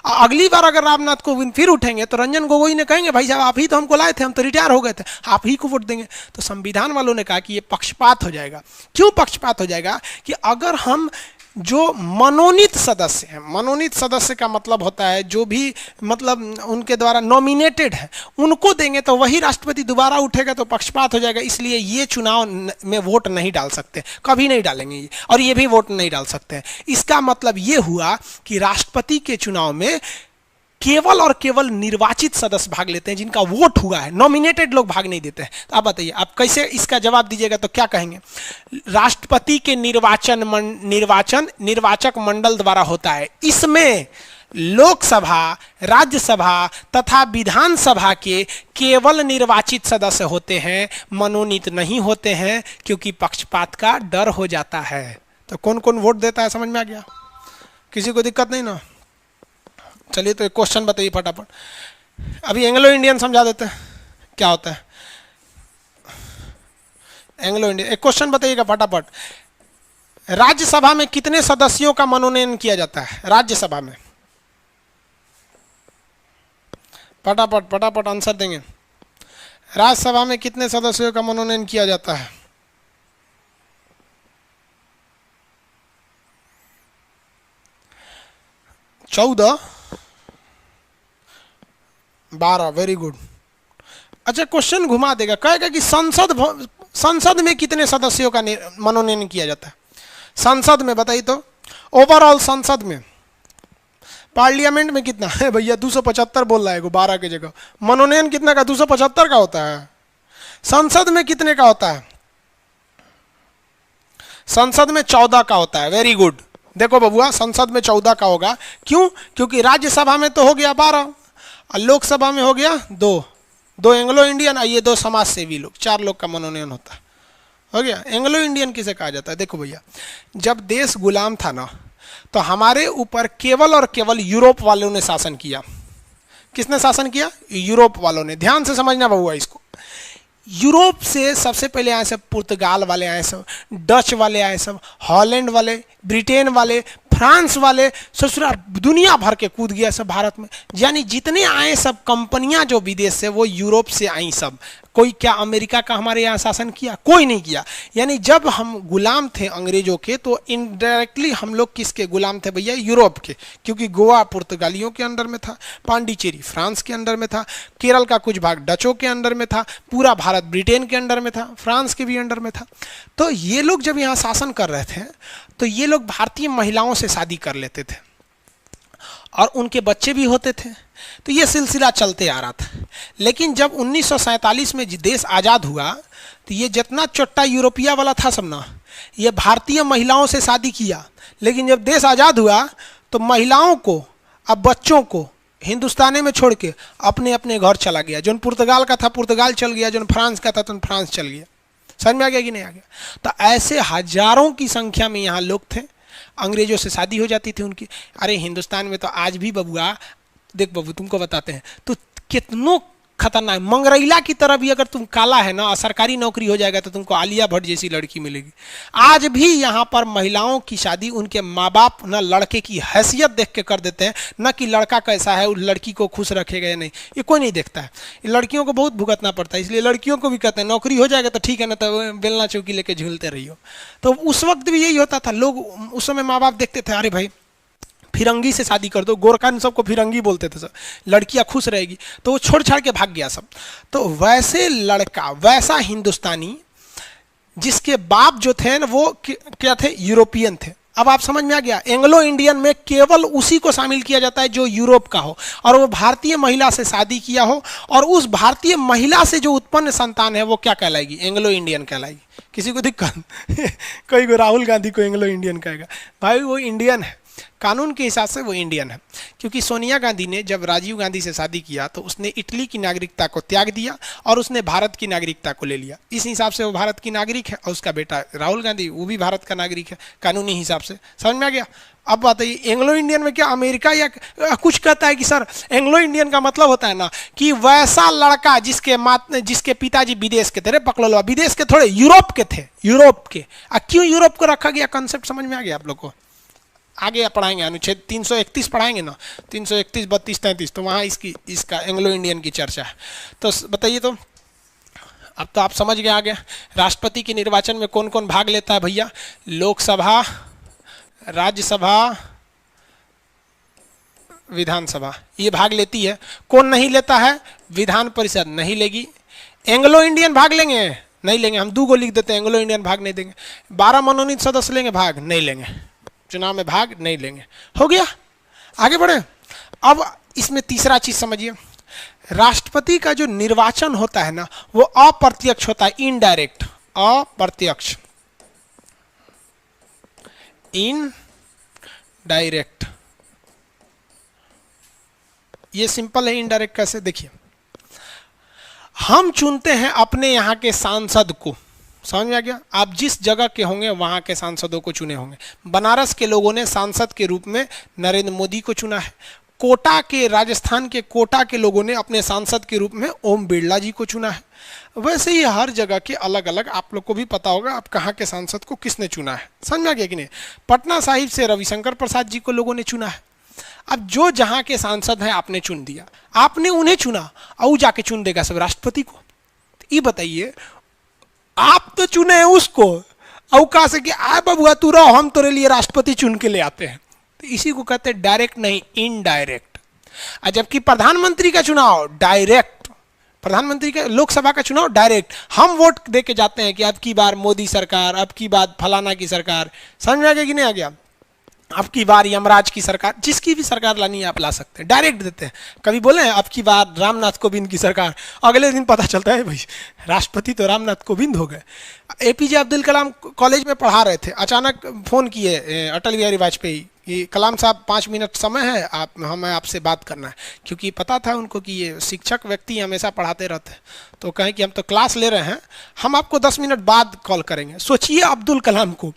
अगली बार अगर रामनाथ कोविंद फिर उठेंगे तो रंजन गोगोई ने कहेंगे भाई साहब आप ही तो हमको लाए थे, हम तो रिटायर हो गए थे, आप ही को वोट देंगे। तो संविधान वालों ने कहा कि ये पक्षपात हो जाएगा। क्यों पक्षपात हो जाएगा? कि अगर हम जो मनोनीत सदस्य हैं, मनोनीत सदस्य का मतलब होता है जो भी मतलब उनके द्वारा नॉमिनेटेड है उनको देंगे तो वही राष्ट्रपति दोबारा उठेगा तो पक्षपात हो जाएगा, इसलिए ये चुनाव में वोट नहीं डाल सकते, कभी नहीं डालेंगे ये, और ये भी वोट नहीं डाल सकते हैं। इसका मतलब ये हुआ कि राष्ट्रपति के चुनाव में केवल और केवल निर्वाचित सदस्य भाग लेते हैं जिनका वोट हुआ है, नॉमिनेटेड लोग भाग नहीं देते हैं। तो आप बताइए आप कैसे इसका जवाब दीजिएगा, तो क्या कहेंगे? राष्ट्रपति के निर्वाचन निर्वाचक मंडल द्वारा होता है, इसमें लोकसभा, राज्यसभा तथा विधानसभा के केवल निर्वाचित सदस्य होते हैं, मनोनीत नहीं होते हैं, क्योंकि पक्षपात का डर हो जाता है। तो कौन कौन वोट देता है समझ में आ गया? किसी को दिक्कत नहीं ना? चलिए तो एक क्वेश्चन बताइए फटाफट, अभी एंग्लो इंडियन समझा देते हैं क्या होता है एंग्लो इंडियन। एक क्वेश्चन बताइएगा फटाफट, राज्यसभा में कितने सदस्यों का मनोनयन किया जाता है? राज्यसभा में फटाफट फटाफट आंसर देंगे। राज्यसभा में कितने सदस्यों का मनोनयन किया जाता है? 14, 12, वेरी गुड। अच्छा क्वेश्चन घुमा देगा, कहेगा कि संसद में कितने सदस्यों का मनोनयन किया जाता है? संसद में बताइए तो, ओवरऑल संसद में, पार्लियामेंट में कितना है भैया? 275 बोल रहा है, 12 की जगह। मनोनयन कितना का? 275 का होता है। संसद में कितने का होता है? संसद में 14 का होता है, वेरी गुड। देखो बबुआ, संसद में 14 का होगा, क्यों? क्योंकि राज्यसभा में तो हो गया 12 और लोकसभा में हो गया 2 एंग्लो इंडियन और ये 2 समाज सेवी लोग, 4 लोग का मनोनयन होता है, हो गया। एंग्लो इंडियन किसे कहा जाता है? देखो भैया, जब देश गुलाम था ना, तो हमारे ऊपर केवल और केवल यूरोप वालों ने शासन किया। किसने शासन किया? यूरोप वालों ने। ध्यान से समझना बबुआ इसको। यूरोप से सबसे पहले आए सब पुर्तगाल वाले, आए सब डच वाले, आए सब हॉलैंड वाले, ब्रिटेन वाले, फ्रांस वाले, ससुरा दुनिया भर के कूद गया सब भारत में। यानी जितने आए सब कंपनियां जो विदेश से, वो यूरोप से आई सब। कोई क्या अमेरिका का हमारे यहाँ शासन किया? कोई नहीं किया। यानी जब हम गुलाम थे अंग्रेजों के, तो इनडायरेक्टली हम लोग किसके गुलाम थे भैया? यूरोप के। क्योंकि गोवा पुर्तगालियों के अंडर में था, पांडिचेरी फ्रांस के अंडर में था, केरल का कुछ भाग डचों के अंडर में था, पूरा भारत ब्रिटेन के अंडर में था, फ्रांस के भी अंडर में था। तो ये लोग जब यहाँ शासन कर रहे थे, तो ये लोग भारतीय महिलाओं से शादी कर लेते थे और उनके बच्चे भी होते थे। तो ये सिलसिला चलते आ रहा था। लेकिन जब 1947 में देश आज़ाद हुआ, तो ये जितना चोट्टा यूरोपिया वाला था सब ना, ये भारतीय महिलाओं से शादी किया। लेकिन जब देश आज़ाद हुआ, तो महिलाओं को, अब बच्चों को हिंदुस्तान में छोड़ के अपने अपने घर चला गया। जो पुर्तगाल का था पुर्तगाल चल गया, जो फ्रांस का था तो फ्रांस चल गया। समझ में आ गया कि नहीं आ गया? तो ऐसे हजारों की संख्या में यहाँ लोग थे, अंग्रेजों से शादी हो जाती थी उनकी। अरे हिंदुस्तान में तो आज भी बबुआ, देख बबू तुमको बताते हैं, तो कितनों खतरनाक, मंगरैला की तरह भी अगर तुम काला है ना, सरकारी नौकरी हो जाएगा तो तुमको आलिया भट्ट जैसी लड़की मिलेगी। आज भी यहाँ पर महिलाओं की शादी उनके माँ बाप ना लड़के की हैसियत देख के कर देते हैं, न कि लड़का कैसा है, उस लड़की को खुश रखेगा या नहीं, ये कोई नहीं देखता है। लड़कियों को बहुत भुगतना पड़ता है, इसलिए लड़कियों को भी कहते हैं नौकरी हो जाएगा तो ठीक है ना, तो बेलना चौकी लेके झूलते रहियो। तो उस वक्त भी यही होता था। लोग उस समय माँ बाप देखते थे, अरे भाई फिरंगी से शादी कर दो, गोरखा सबको फिरंगी बोलते थे सब, लड़कियां खुश रहेगी, तो वो छोड़ छाड़ के भाग गया सब। तो वैसे लड़का, वैसा हिंदुस्तानी जिसके बाप जो थे ना, वो क्या थे? यूरोपियन थे। अब आप समझ में आ गया? एंग्लो इंडियन में केवल उसी को शामिल किया जाता है जो यूरोप का हो और वो भारतीय महिला से शादी किया हो, और उस भारतीय महिला से जो उत्पन्न संतान है वो क्या कहलाएगी? एंग्लो इंडियन कहलाएगी। किसी को दिक्कत? कोई को राहुल गांधी को एंग्लो इंडियन कहेगा, भाई वो इंडियन है, कानून के हिसाब से वो इंडियन है। क्योंकि सोनिया गांधी ने जब राजीव गांधी से शादी किया तो उसने इटली की नागरिकता को त्याग दिया और उसने भारत की नागरिकता को ले लिया। इस हिसाब से वो भारत की नागरिक है, और उसका बेटा राहुल गांधी वो भी भारत का नागरिक है कानूनी हिसाब से। समझ में आ गया? अब बताइए एंग्लो इंडियन में क्या अमेरिका या कुछ कहता है कि सर एंग्लो इंडियन का मतलब होता है ना कि वैसा लड़का जिसके पिताजी विदेश के थे। पकड़ो, विदेश के थोड़े, यूरोप के थे, यूरोप के। क्यों यूरोप को रखा गया? कंसेप्ट समझ में आ गया आप लोग को? आगे पढ़ाएंगे, अनुच्छेद 331 पढ़ाएंगे ना, 331, 32, 33, तो वहाँ इसका एंग्लो इंडियन की चर्चा है। तो बताइए, तो अब तो आप समझ गए आगे राष्ट्रपति के निर्वाचन में कौन कौन भाग लेता है भैया? लोकसभा, राज्यसभा, विधानसभा ये भाग लेती है। कौन नहीं लेता है? विधान परिषद नहीं लेगी। एंग्लो इंडियन भाग लेंगे? नहीं लेंगे। हम 2 को लिख देते हैं, एंग्लो इंडियन भाग नहीं देंगे। 12 मनोनीत सदस्य लेंगे भाग? नहीं लेंगे। चुनाव में भाग नहीं लेंगे। हो गया, आगे बढ़े। अब इसमें तीसरा चीज समझिए, राष्ट्रपति का जो निर्वाचन होता है ना वो अप्रत्यक्ष होता है, इनडायरेक्ट, अप्रत्यक्ष, इनडायरेक्ट। ये सिंपल है। इनडायरेक्ट कैसे? देखिए, हम चुनते हैं अपने यहाँ के सांसद को, समझ में आ गया? आप जिस जगह के होंगे वहां के सांसदों को चुने होंगे। बनारस के लोगों ने सांसद के रूप में नरेंद्र मोदी को चुना है। कोटा के, राजस्थान के कोटा के लोगों ने अपने सांसद के रूप में ओम बिरला जी को चुना है। वैसे ही हर जगह के अलग अलग, आप लोग को भी पता होगा आप कहाँ के सांसद को किसने चुना है, समझ में आ गया कि नहीं? पटना साहिब से रविशंकर प्रसाद जी को लोगों ने चुना है। अब जो जहां के सांसद हैं आपने चुन दिया, आपने उन्हें चुना और जाके चुन देगा सब राष्ट्रपति को। ये बताइए, आप तो चुने हैं उसको, और कहा से कि आ बबुआ तू रहो, हम तेरे लिए राष्ट्रपति चुन के ले आते हैं। तो इसी को कहते हैं डायरेक्ट नहीं, इनडायरेक्ट। जबकि प्रधानमंत्री का चुनाव डायरेक्ट, प्रधानमंत्री का, लोकसभा का चुनाव डायरेक्ट। हम वोट दे के जाते हैं कि अब की बार मोदी सरकार, अब की बार फलाना की सरकार, समझ में आ गया कि नहीं आ गया? अब की बार यमराज की सरकार, जिसकी भी सरकार लानी है आप ला सकते हैं, डायरेक्ट देते हैं। कभी बोले अब की बार रामनाथ कोविंद की सरकार, अगले दिन पता चलता है भाई राष्ट्रपति तो रामनाथ कोविंद हो गए। एपीजे अब्दुल कलाम कॉलेज में पढ़ा रहे थे, अचानक फोन किए अटल बिहारी वाजपेयी कि कलाम साहब 5 मिनट समय है, हमें आपसे बात करना है। क्योंकि पता था उनको कि ये शिक्षक व्यक्ति हमेशा पढ़ाते रहते हैं, तो कहें कि हम तो क्लास ले रहे हैं, हम आपको 10 मिनट बाद कॉल करेंगे। सोचिए अब्दुल कलाम को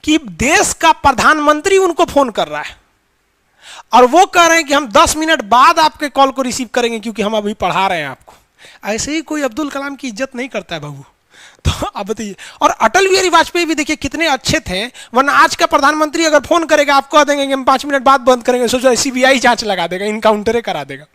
कि देश का प्रधानमंत्री उनको फोन कर रहा है और वो कह रहे हैं कि हम 10 मिनट बाद आपके कॉल को रिसीव करेंगे क्योंकि हम अभी पढ़ा रहे हैं आपको। ऐसे ही कोई अब्दुल कलाम की इज्जत नहीं करता है बाबू। तो अब बताइए, और अटल बिहारी वाजपेयी भी देखिए कितने अच्छे थे, वरना आज का प्रधानमंत्री अगर फोन करेगा आप कह देंगे कि हम 5 मिनट बाद बंद करेंगे, सोचो सीबीआई जांच लगा देगा, इनकाउंटर करा देगा,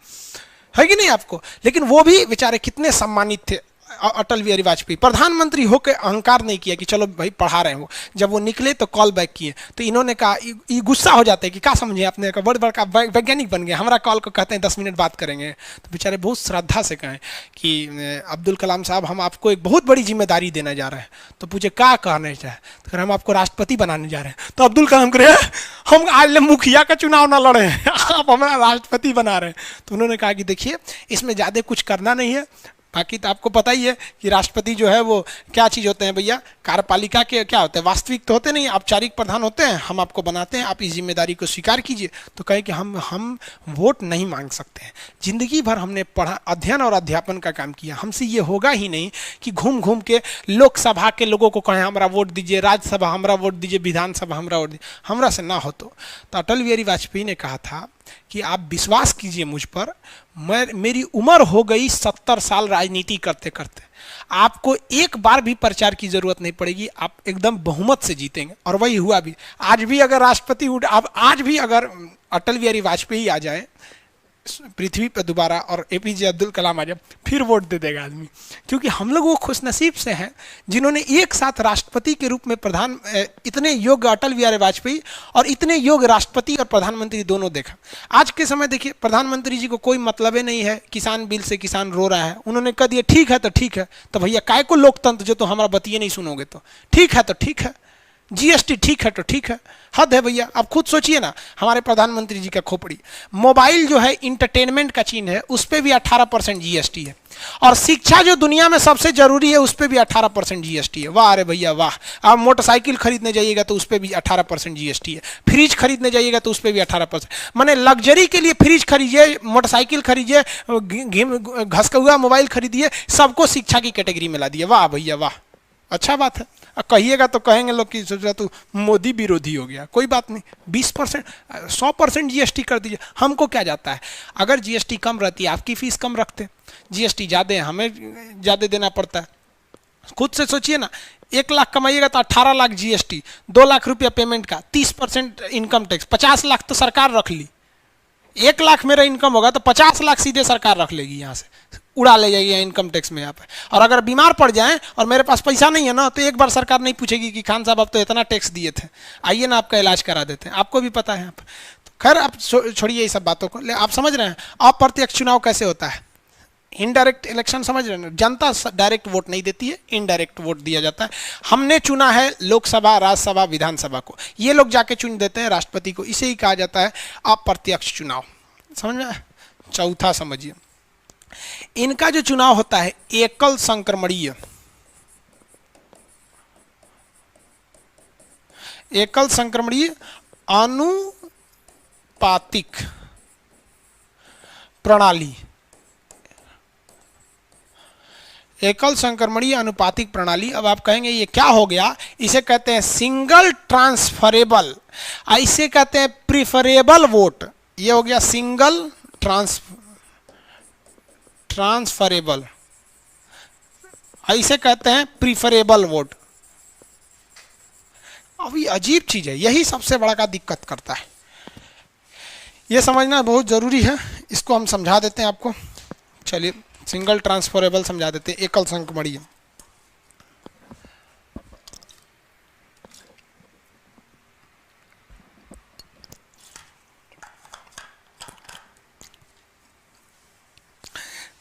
है कि नहीं आपको? लेकिन वो भी बेचारे कितने सम्मानित थे अटल बिहारी वाजपेयी। प्रधानमंत्री होकर अहंकार नहीं किया कि चलो भाई पढ़ा रहे हो, जब वो निकले तो कॉल बैक किए। तो इन्होंने कहा, ये गुस्सा हो जाते हैं कि क्या समझे आपने, बड़े बड़का वैज्ञानिक बन गए, हमारा कॉल को कहते हैं 10 मिनट बात करेंगे। तो बेचारे बहुत श्रद्धा से कहें कि अब्दुल कलाम साहब हम आपको एक बहुत बड़ी जिम्मेदारी देने जा रहे हैं। तो पूछे क्या कहना चाहे, तो हम आपको राष्ट्रपति बनाने जा रहे हैं। तो अब्दुल कलाम करे, हम आज मुखिया का चुनाव ना लड़े हैं, आप हमारा राष्ट्रपति बना रहे हैं। तो उन्होंने कहा कि देखिए इसमें ज़्यादा कुछ करना नहीं है, बाकी तो आपको पता ही है कि राष्ट्रपति जो है वो क्या चीज़ होते हैं भैया, कार्यपालिका के क्या होते हैं, वास्तविक तो होते नहीं, औपचारिक प्रधान होते हैं। हम आपको बनाते हैं, आप इस जिम्मेदारी को स्वीकार कीजिए। तो कहे कि हम वोट नहीं मांग सकते हैं, जिंदगी भर हमने पढ़ा, अध्ययन और अध्यापन का काम किया, हमसे ये होगा ही नहीं कि घूम घूम के लोकसभा के लोगों को कहें हमारा वोट दीजिए, राज्यसभा हमारा वोट दीजिए, विधानसभा हमारा वोट दीजिए, हमरा से ना हो। तो अटल बिहारी वाजपेयी ने कहा था कि आप विश्वास कीजिए मुझ पर, मेरी उम्र हो गई 70 साल राजनीति करते करते, आपको एक बार भी प्रचार की जरूरत नहीं पड़ेगी, आप एकदम बहुमत से जीतेंगे। और वही हुआ भी। आज भी अगर राष्ट्रपति आज भी अगर अटल बिहारी वाजपेयी आ जाए पृथ्वी पर दोबारा और एपीजे अब्दुल कलाम आ जाए, फिर वोट दे देगा आदमी। क्योंकि हम लोग वो खुशनसीब से हैं जिन्होंने एक साथ राष्ट्रपति के रूप में इतने योग्य अटल बिहारी वाजपेयी और इतने योग्य राष्ट्रपति और प्रधानमंत्री दोनों देखा। आज के समय देखिए प्रधानमंत्री जी को कोई मतलब ही नहीं है, किसान बिल से किसान रो रहा है, उन्होंने कह दिया ठीक है तो ठीक है। तो भैया काय को लोकतंत्र जो तो हमारा बतिए नहीं सुनोगे, तो ठीक है तो ठीक है, जीएसटी ठीक है तो ठीक है, हद है भैया। आप खुद सोचिए ना, हमारे प्रधानमंत्री जी का खोपड़ी, मोबाइल जो है इंटरटेनमेंट का चीज है, उस पर भी 18% जीएसटी है, और शिक्षा जो दुनिया में सबसे जरूरी है उस पर भी 18% जीएसटी है। वाह अरे भैया वाह। आप मोटरसाइकिल खरीदने जाइएगा तो उस पर भी 18% जीएसटी है, फ्रिज खरीदने जाइएगा तो उस पर भी 18%। माने लग्जरी के लिए फ्रिज खरीदिए, मोटरसाइकिल खरीदिए, घसका हुआ मोबाइल खरीदिए, सबको शिक्षा की कैटेगरी में ला दिए। वाह भैया वाह, अच्छा बात है। कहिएगा तो कहेंगे लोग कि सोच रहा तू मोदी विरोधी हो गया। कोई बात नहीं, 20% 100% जीएसटी कर दीजिए, हमको क्या जाता है। अगर जीएसटी कम रहती है आपकी फीस कम रखते, जीएसटी ज़्यादा है हमें ज़्यादा देना पड़ता है। खुद से सोचिए ना, 1 लाख कमाइएगा तो 18 लाख जीएसटी, 2 लाख रुपया पेमेंट का, 30% इनकम टैक्स, 50 लाख तो सरकार रख ली। 1 लाख मेरा इनकम होगा तो 50 लाख सीधे सरकार रख लेगी यहाँ से। उड़ा ले जाइए इनकम टैक्स में यहाँ पे। और अगर बीमार पड़ जाएं और मेरे पास पैसा नहीं है ना, तो एक बार सरकार नहीं पूछेगी कि खान साहब आप तो इतना टैक्स दिए थे, आइए ना आपका इलाज करा देते हैं, आपको भी पता है यहाँ पे। तो खैर आप छोड़िए ये सब बातों को, आप समझ रहे हैं अप्रत्यक्ष चुनाव कैसे होता है। इनडायरेक्ट इलेक्शन समझ रहे हैं, जनता डायरेक्ट वोट नहीं देती है, इनडायरेक्ट वोट दिया जाता है। हमने चुना है लोकसभा, राज्यसभा, विधानसभा को, ये लोग जाके चुन देते हैं राष्ट्रपति को, इसे ही कहा जाता है अप्रत्यक्ष चुनाव। समझ में? चौथा समझिए, इनका जो चुनाव होता है एकल संक्रमणीय, एकल संक्रमणीय अनुपातिक प्रणाली, एकल संक्रमणीय अनुपातिक प्रणाली। अब आप कहेंगे ये क्या हो गया, इसे कहते हैं सिंगल ट्रांसफरेबल, इसे कहते हैं प्रिफरेबल वोट। ये हो गया सिंगल ट्रांसफरेबल, इसे कहते हैं प्रिफरेबल वोट। अब ये अजीब चीज है, यही सबसे बड़ा का दिक्कत करता है, ये समझना बहुत जरूरी है, इसको हम समझा देते हैं आपको। चलिए सिंगल ट्रांसफरेबल समझा देते हैं, एकल संक्रमणीय।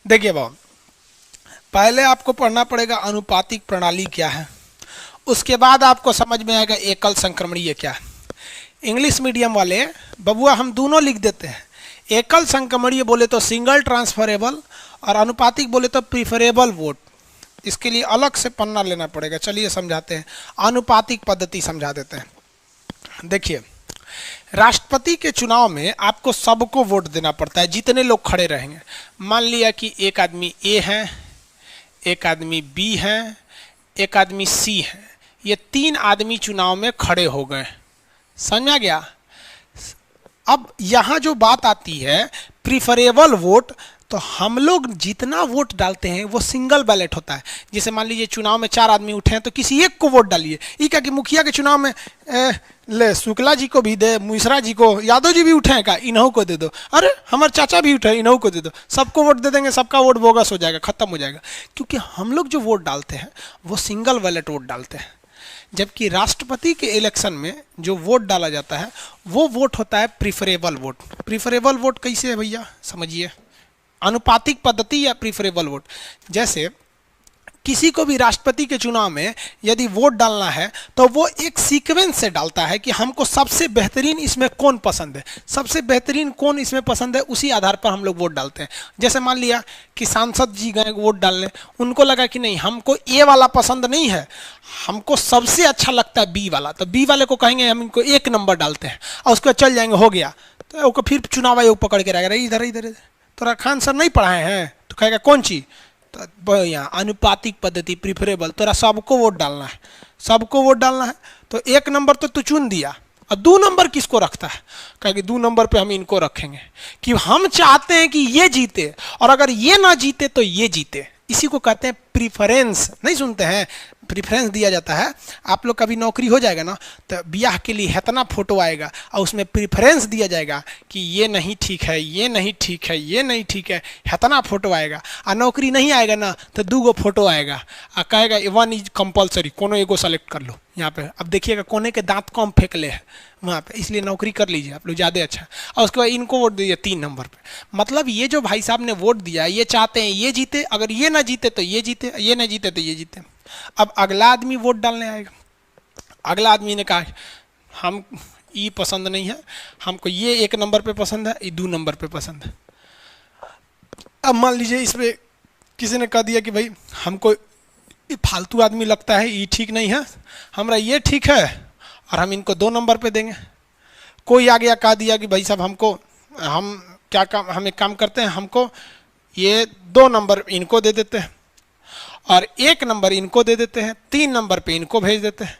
देखिए बाबू, पहले आपको पढ़ना पड़ेगा अनुपातिक प्रणाली क्या है, उसके बाद आपको समझ में आएगा एकल संक्रमणीय क्या है। इंग्लिश मीडियम वाले बबुआ हम दोनों लिख देते हैं, एकल संक्रमणीय बोले तो सिंगल ट्रांसफरेबल और अनुपातिक बोले तो प्रिफरेबल वोट। इसके लिए अलग से पन्ना लेना पड़ेगा। चलिए समझाते हैं, अनुपातिक पद्धति समझा देते हैं। देखिए राष्ट्रपति के चुनाव में आपको सबको वोट देना पड़ता है, जितने लोग खड़े रहेंगे। मान लिया कि एक आदमी ए है, एक आदमी बी है, एक आदमी सी है, ये 3 आदमी चुनाव में खड़े हो गए, समझा गया। अब यहाँ जो बात आती है प्रिफरेबल वोट, तो हम लोग जितना वोट डालते हैं वो सिंगल बैलेट होता है। जैसे मान लीजिए चुनाव में 4 आदमी उठे हैं तो किसी एक को वोट डालिए। ये क्या कि मुखिया के चुनाव में ले शुक्ला जी को भी दे, मिश्रा जी को, यादव जी भी उठे हैं का, इन्हों को दे दो, अरे हमारे चाचा भी उठे इन्हों को दे दो, सबको वोट दे देंगे, सबका वोट बोगस हो जाएगा, खत्म हो जाएगा। क्योंकि हम लोग जो वोट डालते हैं वो सिंगल बैलेट वोट डालते हैं, जबकि राष्ट्रपति के इलेक्शन में जो वोट डाला जाता है वो वोट होता है प्रिफरेबल वोट। प्रिफरेबल वोट कैसे है भैया समझिए, अनुपातिक पद्धति या प्रिफरेबल वोट। जैसे किसी को भी राष्ट्रपति के चुनाव में यदि वोट डालना है तो वो एक सीक्वेंस से डालता है कि हमको सबसे बेहतरीन इसमें कौन पसंद है, सबसे बेहतरीन कौन इसमें पसंद है, उसी आधार पर हम लोग वोट डालते हैं। जैसे मान लिया कि सांसद जी गए वोट डालने, उनको लगा कि नहीं हमको ए वाला पसंद नहीं है, हमको सबसे अच्छा लगता है बी वाला, तो बी वाले को कहेंगे हम इनको 1 नंबर डालते हैं, और उसके बाद चल जाएंगे, हो गया। तो फिर चुनाव आयोग पकड़ के रहेगा, इधर इधर तो खान सर नहीं पढ़ाए हैं, तो कहेगा कौन चीज, तो यहाँ अनुपातिक पद्धति प्रिफरेबल, तोरा सबको वोट डालना है, सबको वोट डालना है, तो 1 नंबर तो तू चुन दिया, और 2 नंबर किसको रखता है, कहेगा 2 नंबर पे हम इनको रखेंगे कि हम चाहते हैं कि ये जीते, और अगर ये ना जीते तो ये जीते। इसी को कहते हैं प्रीफरेंस। नहीं सुनते हैं, प्रीफरेंस दिया जाता है। आप लोग कभी नौकरी हो जाएगा ना तो ब्याह के लिए इतना फोटो आएगा और उसमें प्रीफरेंस दिया जाएगा कि ये नहीं ठीक है, ये नहीं ठीक है, ये नहीं ठीक है, इतना फोटो आएगा। और नौकरी नहीं आएगा ना तो 2 फोटो आएगा और कहेगा 1 इज कंपलसरी, कोनो एगो सेलेक्ट कर लो यहाँ पे। अब देखिएगा कोने के दांत कम फेंक ले है वहाँ पे, इसलिए नौकरी कर लीजिए आप लोग ज़्यादा अच्छा। और उसके बाद इनको वोट दीजिए 3 नंबर पे। मतलब ये जो भाई साहब ने वोट दिया, ये चाहते हैं ये जीते, अगर ये ना जीते तो ये जीते, ये ना जीते तो ये जीते। अब अगला आदमी वोट डालने आएगा, अगला आदमी ने कहा हम ये पसंद नहीं है, हमको ये 1 नंबर पे पसंद है, ये 2 नंबर पे पसंद है। अब मान लीजिए इसमें किसी ने कह दिया कि भाई हमको ये फालतू आदमी लगता है, ये ठीक नहीं है, हमारा ये ठीक है और हम इनको 2 नंबर पे देंगे। कोई आ गया कह दिया कि भाई साहब हमको, हम क्या काम, हम एक काम करते हैं, हमको ये 2 नंबर इनको दे देते हैं और 1 नंबर इनको दे देते हैं, 3 नंबर पे इनको भेज देते हैं।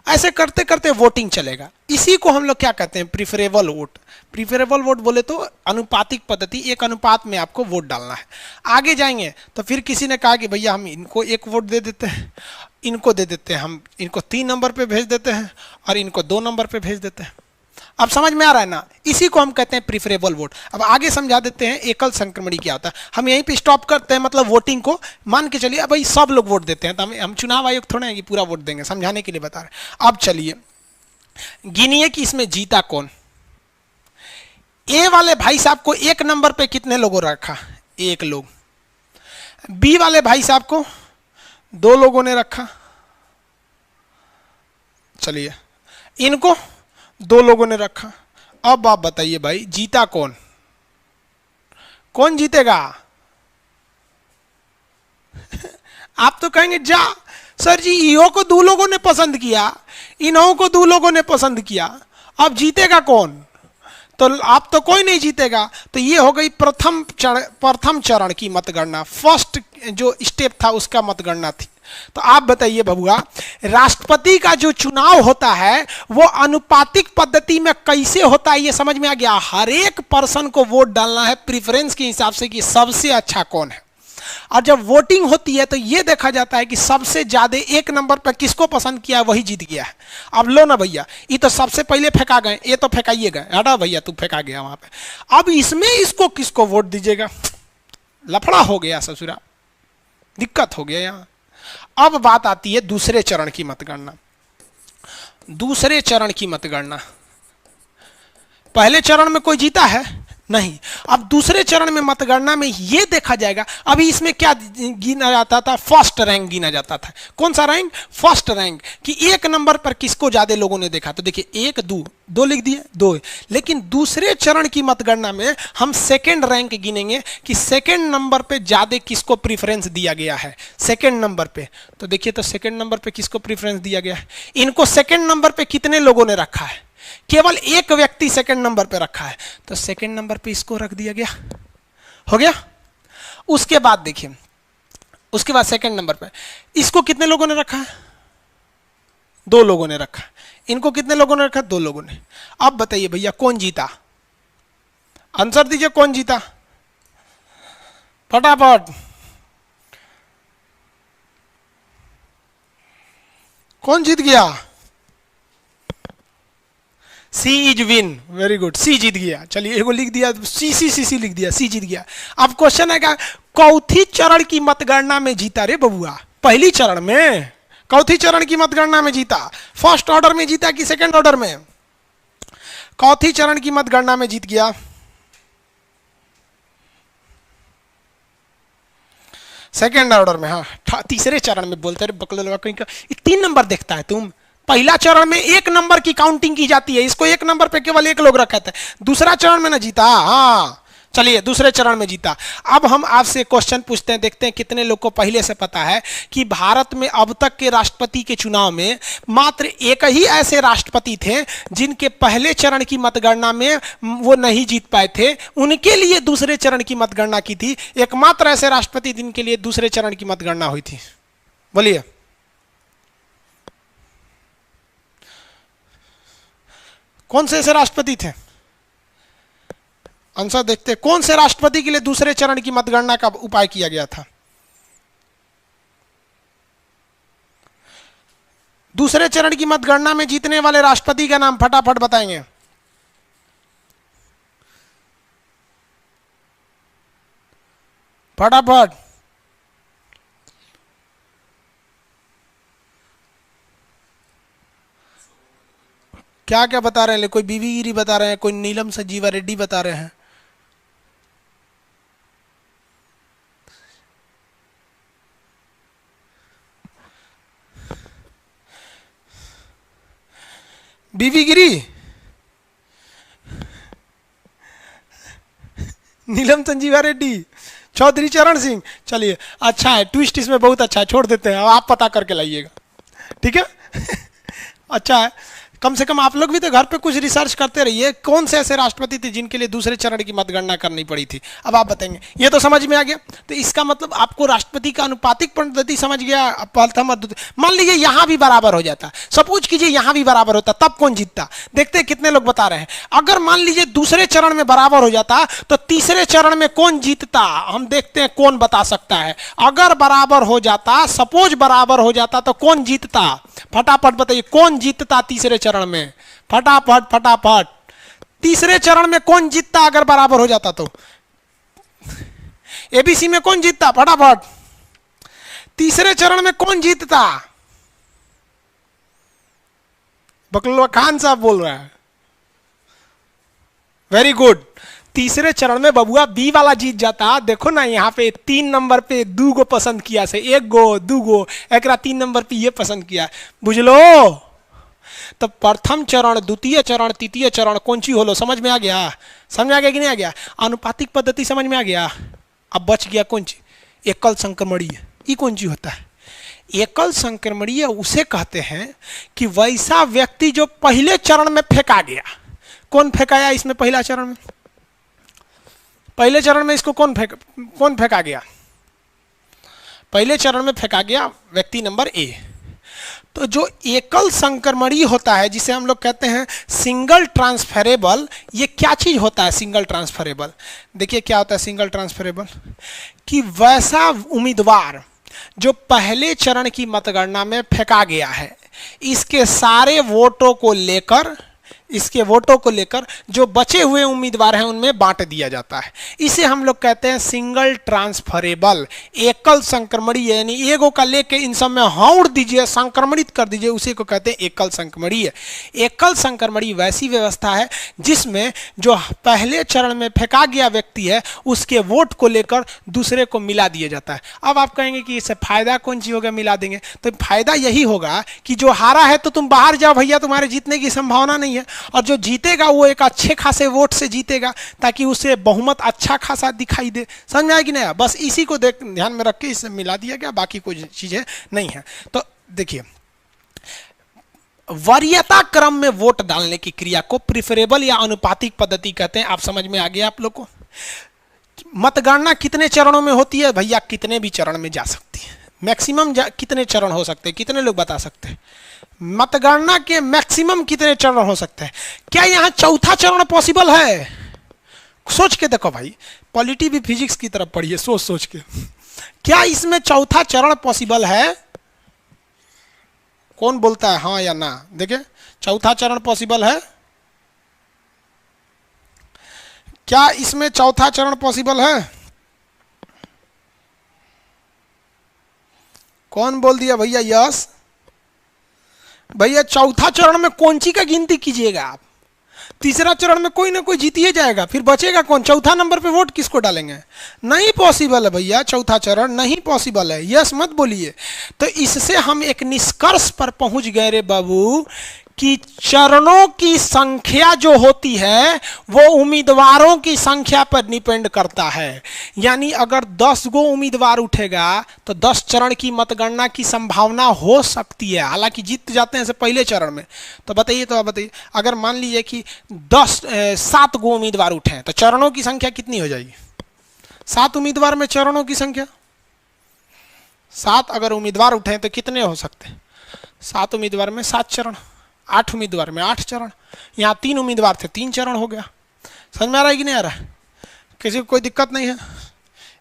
ऐसे करते करते वोटिंग चलेगा। इसी को हम लोग क्या कहते हैं, प्रिफरेबल वोट। प्रिफरेबल वोट बोले तो अनुपातिक पद्धति, एक अनुपात में आपको वोट डालना है। आगे जाएंगे तो फिर किसी ने कहा कि भैया हम इनको 1 वोट दे देते हैं, इनको दे देते हैं, हम इनको 3 नंबर पे भेज देते हैं और इनको 2 नंबर पे भेज देते हैं। अब समझ में आ रहा है ना, इसी को हम कहते हैं प्रिफरेबल वोट। अब आगे समझा देते हैं एकल संक्रमणी क्या होता है। हम यहीं पे स्टॉप करते हैं, मतलब वोटिंग को मान के चलिए अब भाई सब लोग वोट देते हैं, तो हम चुनाव आयोग थोड़ा है कि पूरा वोट देंगे, समझाने के लिए बता रहे हैं। अब चलिए गिनिए कि इसमें जीता कौन। ए वाले भाई साहब को 1 नंबर पे कितने लोगों ने रखा? 1 लोग। बी वाले भाई साहब को 2 लोगों ने रखा, चलिए इनको 2 लोगों ने रखा। अब आप बताइए भाई जीता कौन? कौन जीतेगा? आप तो कहेंगे जा सर जी इहो को 2 लोगों ने पसंद किया, इन्हों को 2 लोगों ने पसंद किया, अब जीतेगा कौन? तो आप तो कोई नहीं जीतेगा। तो ये हो गई प्रथम चरण की मतगणना, फर्स्ट जो स्टेप था उसका मतगणना थी। तो आप बताइए बबुआ, राष्ट्रपति का जो चुनाव होता है वो अनुपातिक पद्धति में कैसे होता है, ये समझ में आ गया। हर एक पर्सन को वोट डालना है प्रेफरेंस के हिसाब से कि सबसे अच्छा कौन है, और जब वोटिंग होती है तो ये देखा जाता है कि सबसे ज्यादा 1 नंबर पर किसको पसंद किया है वही जीत गया है। अब लो ना भैया, ये तो सबसे पहले फेंका गए, ये तो फेंकाइए गए, हटा भैया तू फेंका गया वहां पे, अब इसमें इसको किसको वोट दीजिएगा? लफड़ा हो गया ससुरा, दिक्कत हो गया यहां। अब बात आती है दूसरे चरण की मतगणना। दूसरे चरण की मतगणना, पहले चरण में कोई जीता है नहीं, अब दूसरे चरण में मतगणना में यह देखा जाएगा। अभी इसमें क्या गिना जाता था? फर्स्ट रैंक गिना जाता था। कौन सा रैंक? फर्स्ट रैंक, कि 1 नंबर पर किसको ज्यादा लोगों ने देखा। तो देखिए 1 2 लिख दिए 2। लेकिन दूसरे चरण की मतगणना में हम सेकंड रैंक गिनेंगे कि सेकंड नंबर पे ज्यादा किसको प्रीफरेंस दिया गया है, सेकंड नंबर पे। तो देखिए तो सेकंड नंबर पे किसको प्रीफरेंस दिया गया है? इनको सेकंड नंबर पे कितने लोगों ने रखा है? केवल 1 व्यक्ति सेकंड नंबर पे रखा है, तो सेकंड नंबर पे इसको रख दिया गया, हो गया। उसके बाद देखिए, उसके बाद सेकंड नंबर पे इसको कितने लोगों ने रखा है? 2 लोगों ने रखा। इनको कितने लोगों ने रखा? 2 लोगों ने। अब बताइए भैया कौन जीता? आंसर दीजिए, कौन जीता फटाफट? कौन जीत गया? सी इज विन, वेरी गुड, सी जीत गया। चलिए एगो लिख दिया, सी लिख दिया, सी जीत गया। अब क्वेश्चन है क्या, चौथी चरण की मतगणना में जीता रे बबुआ? पहली चरण में, चौथी चरण की मतगणना में जीता। फर्स्ट ऑर्डर में जीता कि सेकंड ऑर्डर में? चौथी चरण की मतगणना में जीत गया। सेकंड ऑर्डर में, हाँ तीसरे चरण में बोलते रहे बकलोलवा, कहीं का 3 नंबर देखता है तुम। पहला चरण में 1 नंबर की काउंटिंग की जाती है, इसको 1 नंबर पे केवल 1 लोग रखा था। दूसरा चरण में ना जीता, हाँ चलिए दूसरे चरण में जीता। अब हम आपसे क्वेश्चन पूछते हैं, देखते हैं कितने लोग को पहले से पता है कि भारत में अब तक के राष्ट्रपति के चुनाव में मात्र 1 ही ऐसे राष्ट्रपति थे जिनके पहले चरण की मतगणना में वो नहीं जीत पाए थे, उनके लिए दूसरे चरण की मतगणना की थी। एकमात्र ऐसे राष्ट्रपति जिनके लिए दूसरे चरण की मतगणना हुई थी, बोलिए। कौन से ऐसे राष्ट्रपति थे? आंसर देखते हैं, कौन से राष्ट्रपति के लिए दूसरे चरण की मतगणना का उपाय किया गया था? दूसरे चरण की मतगणना में जीतने वाले राष्ट्रपति का नाम फटाफट बताएंगे। फटाफट। क्या क्या बता रहे हैं? कोई बीवी गिरी बता रहे हैं, कोई नीलम संजीवा रेड्डी बता रहे हैं। बीवी गिरी, नीलम संजीवा रेड्डी, चौधरी चरण सिंह। चलिए अच्छा है, ट्विस्ट इसमें बहुत अच्छा है, छोड़ देते हैं, अब आप पता करके लाइएगा, ठीक है। अच्छा है, कम से कम आप लोग भी तो घर पे कुछ रिसर्च करते रहिए, कौन से ऐसे राष्ट्रपति थे जिनके लिए दूसरे चरण की मतगणना करनी पड़ी थी। अब आप बताएंगे, ये तो समझ में आ गया। तो इसका मतलब आपको राष्ट्रपति का अनुपातिक पद्धति समझ गया। प्रथम, मान लीजिए यहां भी बराबर हो जाता, सपोज कीजिए यहां भी बराबर होता, तब कौन जीतता? देखते हैं कितने लोग बता रहे हैं। अगर मान लीजिए दूसरे चरण में बराबर हो जाता तो तीसरे चरण में कौन जीतता? हम देखते हैं कौन बता सकता है। अगर बराबर हो जाता, सपोज बराबर हो जाता, तो कौन जीतता? फटाफट बताइए, कौन जीतता तीसरे चरण में? फटाफट फटाफट। तीसरे चरण में कौन जीतता अगर बराबर हो जाता तो? एबीसी में कौन जीतता? फटाफट, तीसरे चरण में कौन जीतता? बकलवा खान साहब बोल रहा है। वेरी गुड, तीसरे चरण में बबुआ बी वाला जीत जाता। देखो ना यहाँ पे 3 नंबर पे 2 गो पसंद किया से, 1 गो 2 गो, एक 3 नंबर पे ये पसंद किया, बुझलो। तो प्रथम चरण, द्वितीय चरण, तृतीय चरण कौन सी होलो? समझ में आ गया? समझ में आ गया कि नहीं आ गया? अनुपातिक पद्धति समझ में आ गया? अब बच गया कौन सी? एकल संक्रमणीय। ये कौन सी होता है? एकल संक्रमणीय उसे कहते हैं कि वैसा व्यक्ति जो पहले चरण में फेंका गया। कौन फेंकाया इसमें पहला चरण में? पहले चरण में इसको कौन फेंका गया? पहले चरण में फेंका गया व्यक्ति नंबर ए। तो जो एकल संक्रमणीय होता है, जिसे हम लोग कहते हैं सिंगल ट्रांसफरेबल, ये क्या चीज होता है सिंगल ट्रांसफरेबल? देखिए क्या होता है सिंगल ट्रांसफरेबल, कि वैसा उम्मीदवार जो पहले चरण की मतगणना में फेंका गया है, इसके सारे वोटों को लेकर जो बचे हुए उम्मीदवार हैं उनमें बांट दिया जाता है। इसे हम लोग कहते हैं सिंगल ट्रांसफरेबल, एकल संक्रमणीय। यानी एगो का लेके इन सब में हौड़ दीजिए, संक्रमणित कर दीजिए, उसी को कहते हैं एकल संक्रमणीय। एकल संक्रमणीय वैसी व्यवस्था है जिसमें जो पहले चरण में फेंका गया व्यक्ति है उसके वोट को लेकर दूसरे को मिला दिया जाता है। अब आप कहेंगे कि इससे फायदा कौन सी होगा मिला देंगे? तो फायदा यही होगा कि जो हारा है तो तुम बाहर जाओ भैया, तुम्हारे जीतने की संभावना नहीं है, और जो जीतेगा वो एक अच्छे खासे वोट से जीतेगा ताकि उसे बहुमत अच्छा खासा दिखाई दे। समझ में आया कि नहीं? बस इसी को ध्यान में रख के इसे मिला दिया गया, बाकी कोई चीजें नहीं है। तो देखिए, वरीयता क्रम में वोट डालने की क्रिया को प्रिफरेबल या अनुपातिक पद्धति कहते हैं। आप समझ में आ गया आप लोग को? मतगणना कितने चरणों में होती है भैया? कितने भी चरण में जा सकती है। मैक्सिमम कितने चरण हो सकते हैं? कितने लोग बता सकते हैं? मतगणना के मैक्सिमम कितने चरण हो सकते हैं? क्या यहां चौथा चरण पॉसिबल है? सोच के देखो भाई, पॉलिटी भी फिजिक्स की तरफ पढ़िए, सोच के। क्या इसमें चौथा चरण पॉसिबल है? कौन बोलता है हाँ या ना? देखिए, चौथा चरण पॉसिबल है क्या? इसमें चौथा चरण पॉसिबल है? कौन बोल दिया भैया यस? भैया चौथा चरण में कौन सी का गिनती कीजिएगा आप? तीसरा चरण में कोई ना कोई जीत ही जाएगा, फिर बचेगा कौन? चौथा नंबर पे वोट किसको डालेंगे? नहीं पॉसिबल है भैया, चौथा चरण नहीं पॉसिबल है। यस मत बोलिए। तो इससे हम एक निष्कर्ष पर पहुंच गए रे बाबू कि चरणों की संख्या जो होती है वो उम्मीदवारों की संख्या पर डिपेंड करता है। यानी अगर 10 गो उम्मीदवार उठेगा तो 10 चरण की मतगणना की संभावना हो सकती है, हालांकि जीत जाते हैं से पहले चरण में। तो बताइए अगर मान लीजिए कि 7 गो उम्मीदवार उठे हैं तो चरणों की संख्या कितनी हो जाएगी? 7 उम्मीदवार में चरणों की संख्या 7 अगर उम्मीदवार उठे हैं तो कितने हो सकते हैं? 7 उम्मीदवार में 7 चरण, 8 उम्मीदवार में 8 चरण। यहाँ 3 उम्मीदवार थे, 3 चरण हो गया। समझ में आ रहा है कि नहीं आ रहा है? किसी को कोई दिक्कत नहीं है?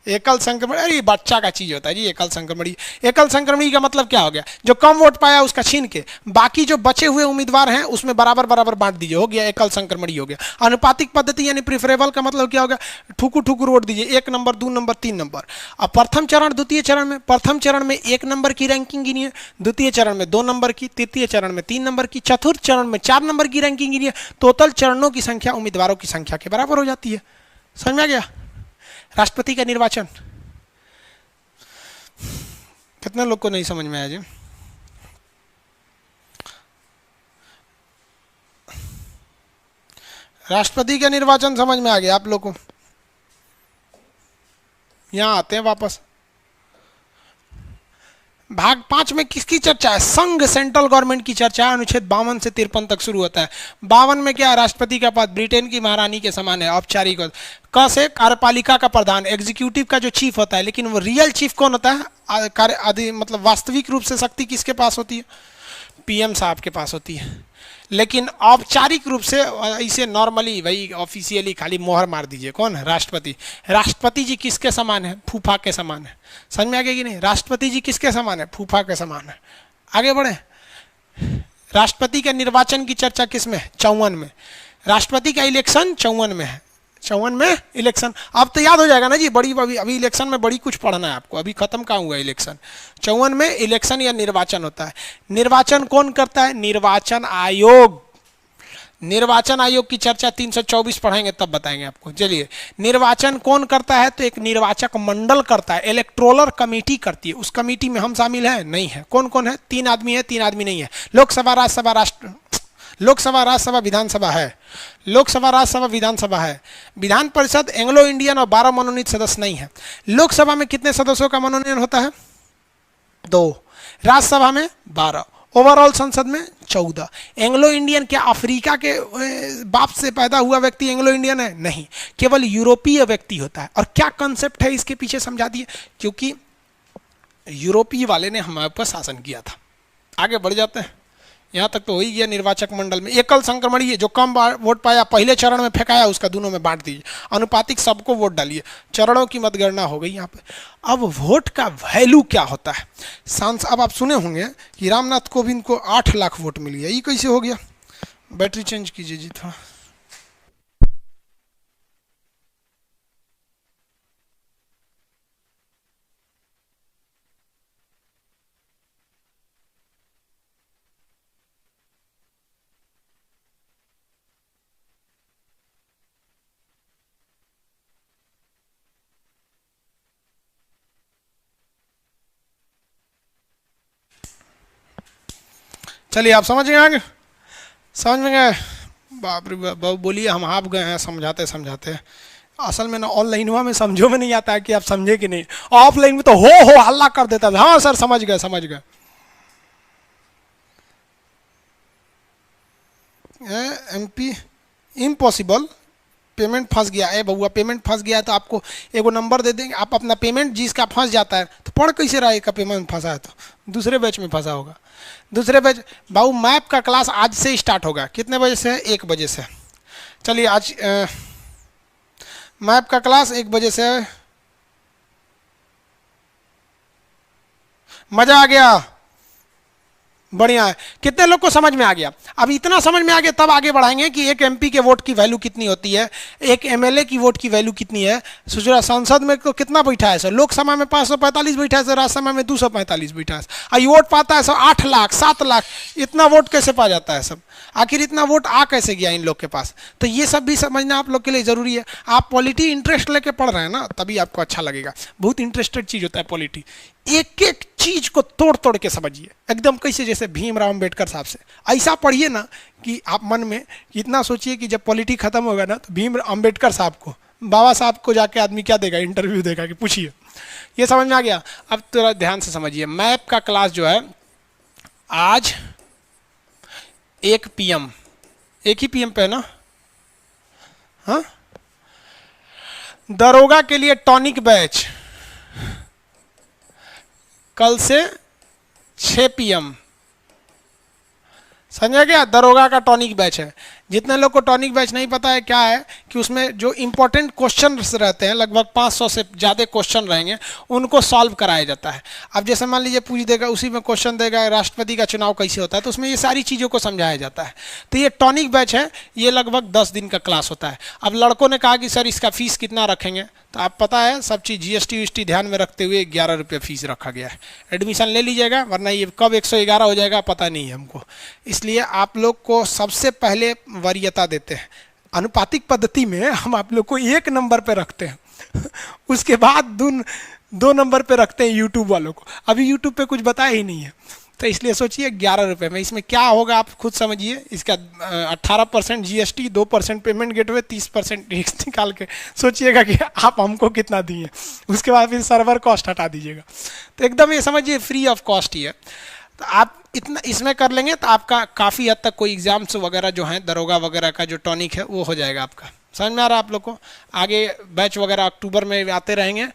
एकल संक्रमण, अरे बच्चा का चीज होता है जी एकल संक्रमणी। एकल संक्रमणी का मतलब क्या हो गया? जो कम वोट पाया उसका छीन के बाकी जो बचे हुए उम्मीदवार हैं उसमें बराबर बराबर बांट दीजिए, हो गया एकल संक्रमणी हो गया। अनुपातिक पद्धति यानी प्रिफरेबल का मतलब क्या हो गया? ठुकू ठुकू वोट दीजिए, 1 नंबर 2 नंबर 3 नंबर। अब प्रथम चरण द्वितीय चरण में, प्रथम चरण में 1 नंबर की रैंकिंग गिनिए, द्वितीय चरण में 2 नंबर की, तृतीय चरण में 3 नंबर की, चतुर्थ चरण में 4 नंबर की रैंकिंग गिनिए। टोटल चरणों की संख्या उम्मीदवारों की संख्या के बराबर हो जाती है। समझ में आ गया? राष्ट्रपति का निर्वाचन कितने लोग को नहीं समझ में आया जी? राष्ट्रपति का निर्वाचन समझ में आ गया आप लोग को? यहां आते हैं वापस। भाग 5 में किसकी चर्चा है? संघ, सेंट्रल गवर्नमेंट की चर्चा है। अनुच्छेद 52 से 53 तक शुरू होता है। 52 में क्या है? राष्ट्रपति का पद ब्रिटेन की महारानी के समान है, औपचारिक। क से कार्यपालिका का प्रधान, एग्जीक्यूटिव का जो चीफ होता है, लेकिन वो रियल चीफ कौन होता है? मतलब वास्तविक रूप से शक्ति किसके पास होती है? पीएम साहब के पास होती है। लेकिन औपचारिक रूप से इसे नॉर्मली भाई ऑफिशियली खाली मोहर मार दीजिए, कौन है? राष्ट्रपति। राष्ट्रपति जी किसके समान है? फूफा के समान है। समझ में आ गया कि नहीं? राष्ट्रपति जी किसके समान है? फूफा के समान है। आगे बढ़े। राष्ट्रपति के निर्वाचन की चर्चा किसमें? 54 में। राष्ट्रपति का इलेक्शन 54 में है, 54 में इलेक्शन। अब तो याद हो जाएगा ना जी, बड़ी अभी इलेक्शन में बड़ी कुछ पढ़ना है आपको, अभी खत्म कहाँ हुआ इलेक्शन। 54 में इलेक्शन या निर्वाचन होता है। निर्वाचन कौन करता है? निर्वाचन आयोग। निर्वाचन आयोग की चर्चा 324 पढ़ाएंगे तब बताएंगे आपको। चलिए, निर्वाचन कौन करता है? तो एक निर्वाचक मंडल करता है, इलेक्टोरल कमेटी करती है। उस कमेटी में हम शामिल हैं? नहीं है। कौन कौन है? 3 आदमी है, 3 आदमी नहीं है। लोकसभा, राज्यसभा, लोकसभा, राज्यसभा, विधानसभा है। लोकसभा, राज्यसभा, विधानसभा है। विधान परिषद एंग्लो इंडियन और 12 मनोनीत सदस्य नहीं है। लोकसभा में कितने सदस्यों का मनोनयन होता है? 2। राज्यसभा में 12। ओवरऑल संसद में 14। एंग्लो इंडियन क्या अफ्रीका के बाप से पैदा हुआ व्यक्ति एंग्लो इंडियन है? नहीं, केवल यूरोपीय व्यक्ति होता है। और क्या कंसेप्ट है इसके पीछे समझा दिए, क्योंकि यूरोपीय वाले ने हमारे पर शासन किया था। आगे बढ़ जाते हैं, यहाँ तक तो हो ही गया। निर्वाचक मंडल में एकल संक्रमणीय, जो कम वोट पाया पहले चरण में फेंकाया, उसका दोनों में बांट दीजिए। अनुपातिक सबको वोट डालिए। चरणों की मतगणना हो गई यहाँ पे। अब वोट का वैल्यू क्या होता है? अब आप सुने होंगे कि रामनाथ कोविंद को 8 लाख वोट मिल गया। ये कैसे हो गया? बैटरी चेंज कीजिए जी थोड़ा। चलिए, आप समझ गए? आगे समझ में गए? बाप रे बाप, बोलिए, हम आप गए हैं समझाते समझाते। असल में ना ऑनलाइन हुआ में समझो में नहीं आता है कि आप समझे कि नहीं। ऑफलाइन में तो हो हल्ला कर देता था। हाँ सर समझ गए समझ गए। MP इम्पॉसिबल, पेमेंट फंस गया है बउआ, पेमेंट फंस गया है तो आपको एगो नंबर दे देंगे। आप अपना पेमेंट जिसका फंस जाता है तो पढ़ कैसे रहा है का पेमेंट फंसा है? तो दूसरे बैच में फंसा होगा। दूसरे बैच बाबू, मैप का क्लास आज से स्टार्ट होगा। कितने बजे से? 1 बजे से। चलिए, आज मैप का क्लास 1 बजे से। मजा आ गया? बढ़िया है। कितने लोग को समझ में आ गया? अब इतना समझ में आ गया तब आगे बढ़ाएंगे कि एक MP के वोट की वैल्यू कितनी होती है, एक MLA की वोट की वैल्यू कितनी है। सोचो संसद में तो कितना बैठा है सर? लोकसभा में 545 बैठा है सर, राज्यसभा में 245 बैठा है। और ये वोट पाता है सर 8 लाख 7 लाख। इतना वोट कैसे पा जाता है सब? आखिर इतना वोट आ कैसे गया इन लोग के पास? तो ये सब भी समझना आप लोग के लिए जरूरी है। आप पॉलिटी इंटरेस्ट लेके पढ़ रहे हैं ना, तभी आपको अच्छा लगेगा। बहुत इंटरेस्टेड चीज होता है पॉलिटी। एक एक चीज को तोड़ तोड़ के समझिए एकदम, कैसे जैसे भीमराव अम्बेडकर साहब से ऐसा पढ़िए ना कि आप मन में इतना सोचिए कि जब पॉलिटी खत्म होगा ना तो भीम अम्बेडकर साहब को, बाबा साहब को जाके आदमी क्या देगा? इंटरव्यू देगा कि पूछिए। ये समझ में आ गया? अब थोड़ा ध्यान से समझिए। मैप का क्लास जो है आज 1 PM, एक ही PM पे है ना? हाँ, दरोगा के लिए टॉनिक बैच कल से 6 PM। समझा गया? दरोगा का टॉनिक बैच है। जितने लोग को टॉनिक बैच नहीं पता है क्या है कि उसमें जो इंपॉर्टेंट क्वेश्चन रहते हैं, लगभग 500 से ज़्यादा क्वेश्चन रहेंगे, उनको सॉल्व कराया जाता है। अब जैसे मान लीजिए पूछ देगा, उसी में क्वेश्चन देगा राष्ट्रपति का चुनाव कैसे होता है, तो उसमें ये सारी चीज़ों को समझाया जाता है। तो ये टॉनिक बैच है, ये लगभग 10 दिन का क्लास होता है। अब लड़कों ने कहा कि सर इसका फीस कितना रखेंगे, तो आप पता है सब चीज़ GST ध्यान में रखते हुए 11 रुपये फीस रखा गया है। एडमिशन ले लीजिएगा, वरना ये कब 111 हो जाएगा पता नहीं है हमको। इसलिए आप लोग को सबसे पहले वरीयता देते हैं। अनुपातिक पद्धति में हम आप लोग को 1 नंबर पे रखते हैं उसके बाद 2 नंबर पे रखते हैं यूट्यूब वालों को। अभी यूट्यूब पे कुछ बताया ही नहीं है, तो इसलिए सोचिए 11 रुपये में इसमें क्या होगा आप खुद समझिए। इसका 18% GST, 2% पेमेंट गेटवे, 30% टैक्स निकाल के सोचिएगा कि आप हमको कितना दिए। उसके बाद फिर सर्वर कॉस्ट हटा दीजिएगा, तो एकदम ये समझिए फ्री ऑफ कॉस्ट ही है। तो आप इतना इसमें कर लेंगे तो आपका काफ़ी हद तक कोई एग्जाम्स वगैरह जो हैं, दरोगा वगैरह का जो टॉनिक है वो हो जाएगा आपका। समझ में आ रहा है आप लोग को? आगे बैच वगैरह अक्टूबर में आते रहेंगे।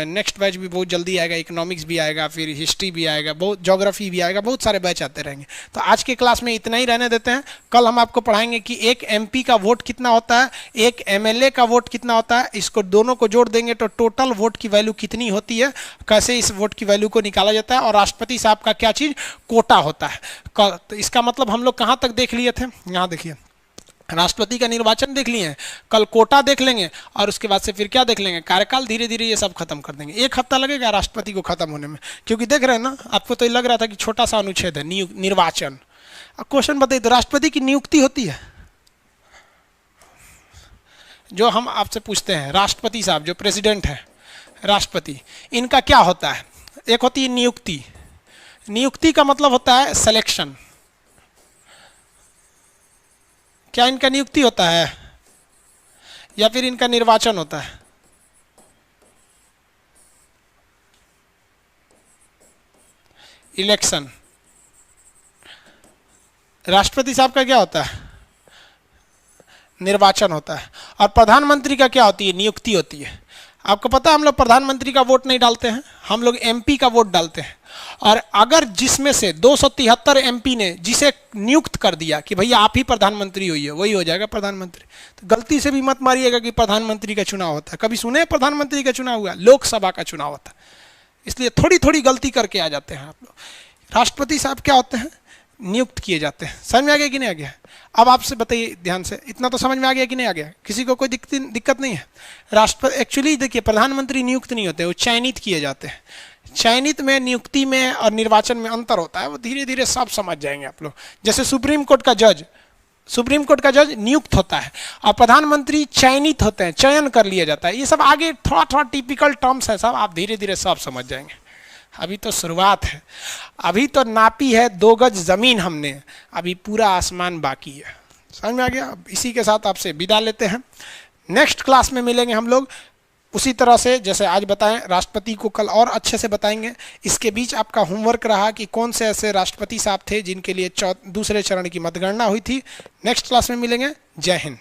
नेक्स्ट बैच भी बहुत जल्दी आएगा, इकोनॉमिक्स भी आएगा, फिर हिस्ट्री भी आएगा, बहुत ज्योग्राफी भी आएगा, बहुत सारे बैच आते रहेंगे। तो आज के क्लास में इतना ही रहने देते हैं। कल हम आपको पढ़ाएंगे कि एक MP का वोट कितना होता है, एक MLA का वोट कितना होता है। इसको दोनों को जोड़ देंगे तो टोटल वोट की वैल्यू कितनी होती है, कैसे इस वोट की वैल्यू को निकाला जाता है, और राष्ट्रपति साहब का क्या चीज़ कोटा होता है। तो इसका मतलब हम लोग कहाँ तक देख लिए थे? यहाँ देखिए, राष्ट्रपति का निर्वाचन देख लिए, कल कोटा देख लेंगे और उसके बाद से फिर क्या देख लेंगे, कार्यकाल। धीरे धीरे ये सब खत्म कर देंगे। 1 हफ्ता लगेगा राष्ट्रपति को खत्म होने में, क्योंकि देख रहे हैं ना, आपको तो ये लग रहा था कि छोटा सा अनुच्छेद है निर्वाचन। अब क्वेश्चन बताइए, तो राष्ट्रपति की नियुक्ति होती है? जो हम आपसे पूछते हैं, राष्ट्रपति साहब जो प्रेसिडेंट है, राष्ट्रपति, इनका क्या होता है? एक होती है नियुक्ति। नियुक्ति का मतलब होता है सिलेक्शन। क्या इनका नियुक्ति होता है या फिर इनका निर्वाचन होता है? इलेक्शन। राष्ट्रपति साहब का क्या होता है? निर्वाचन होता है। और प्रधानमंत्री का क्या होती है? नियुक्ति होती है। आपको पता है हम लोग प्रधानमंत्री का वोट नहीं डालते हैं, हम लोग एमपी का वोट डालते हैं। और अगर जिसमें से 273 एमपी ने जिसे नियुक्त कर दिया कि भैया आप ही प्रधानमंत्री होइए, वही हो जाएगा प्रधानमंत्री। तो गलती से भी मत मारिएगा कि प्रधानमंत्री का चुनाव होता है। कभी सुने प्रधानमंत्री का चुनाव हुआ? लोकसभा का चुनाव होता है। इसलिए थोड़ी थोड़ी गलती करके आ जाते हैं आप लोग। राष्ट्रपति साहब क्या होते हैं? नियुक्त किए जाते हैं। समझ में आ गया कि नहीं आ गया? अब आपसे बताइए ध्यान से, इतना तो समझ में आ गया कि नहीं आ गया? किसी को कोई दिक्कत नहीं है? राष्ट्रपति एक्चुअली देखिए, प्रधानमंत्री नियुक्त नहीं होते, वो चयनित किए जाते हैं। चयनित में, नियुक्ति में और निर्वाचन में अंतर होता है। वो धीरे धीरे सब समझ जाएंगे आप लोग। जैसे सुप्रीम कोर्ट का जज नियुक्त होता है और प्रधानमंत्री चयनित होते हैं, चयन कर लिया जाता है। ये सब आगे थोड़ा थोड़ा टिपिकल टर्म्स है, सब आप धीरे धीरे सब समझ जाएंगे। अभी तो शुरुआत है, अभी तो नापी है 2 गज जमीन हमने, अभी पूरा आसमान बाकी है। समझ में आ गया? इसी के साथ आपसे विदा लेते हैं। नेक्स्ट क्लास में मिलेंगे हम लोग उसी तरह से जैसे आज बताएं। राष्ट्रपति को कल और अच्छे से बताएंगे। इसके बीच आपका होमवर्क रहा कि कौन से ऐसे राष्ट्रपति साहब थे जिनके लिए दूसरे चरण की मतगणना हुई थी। नेक्स्ट क्लास में मिलेंगे। जय हिंद।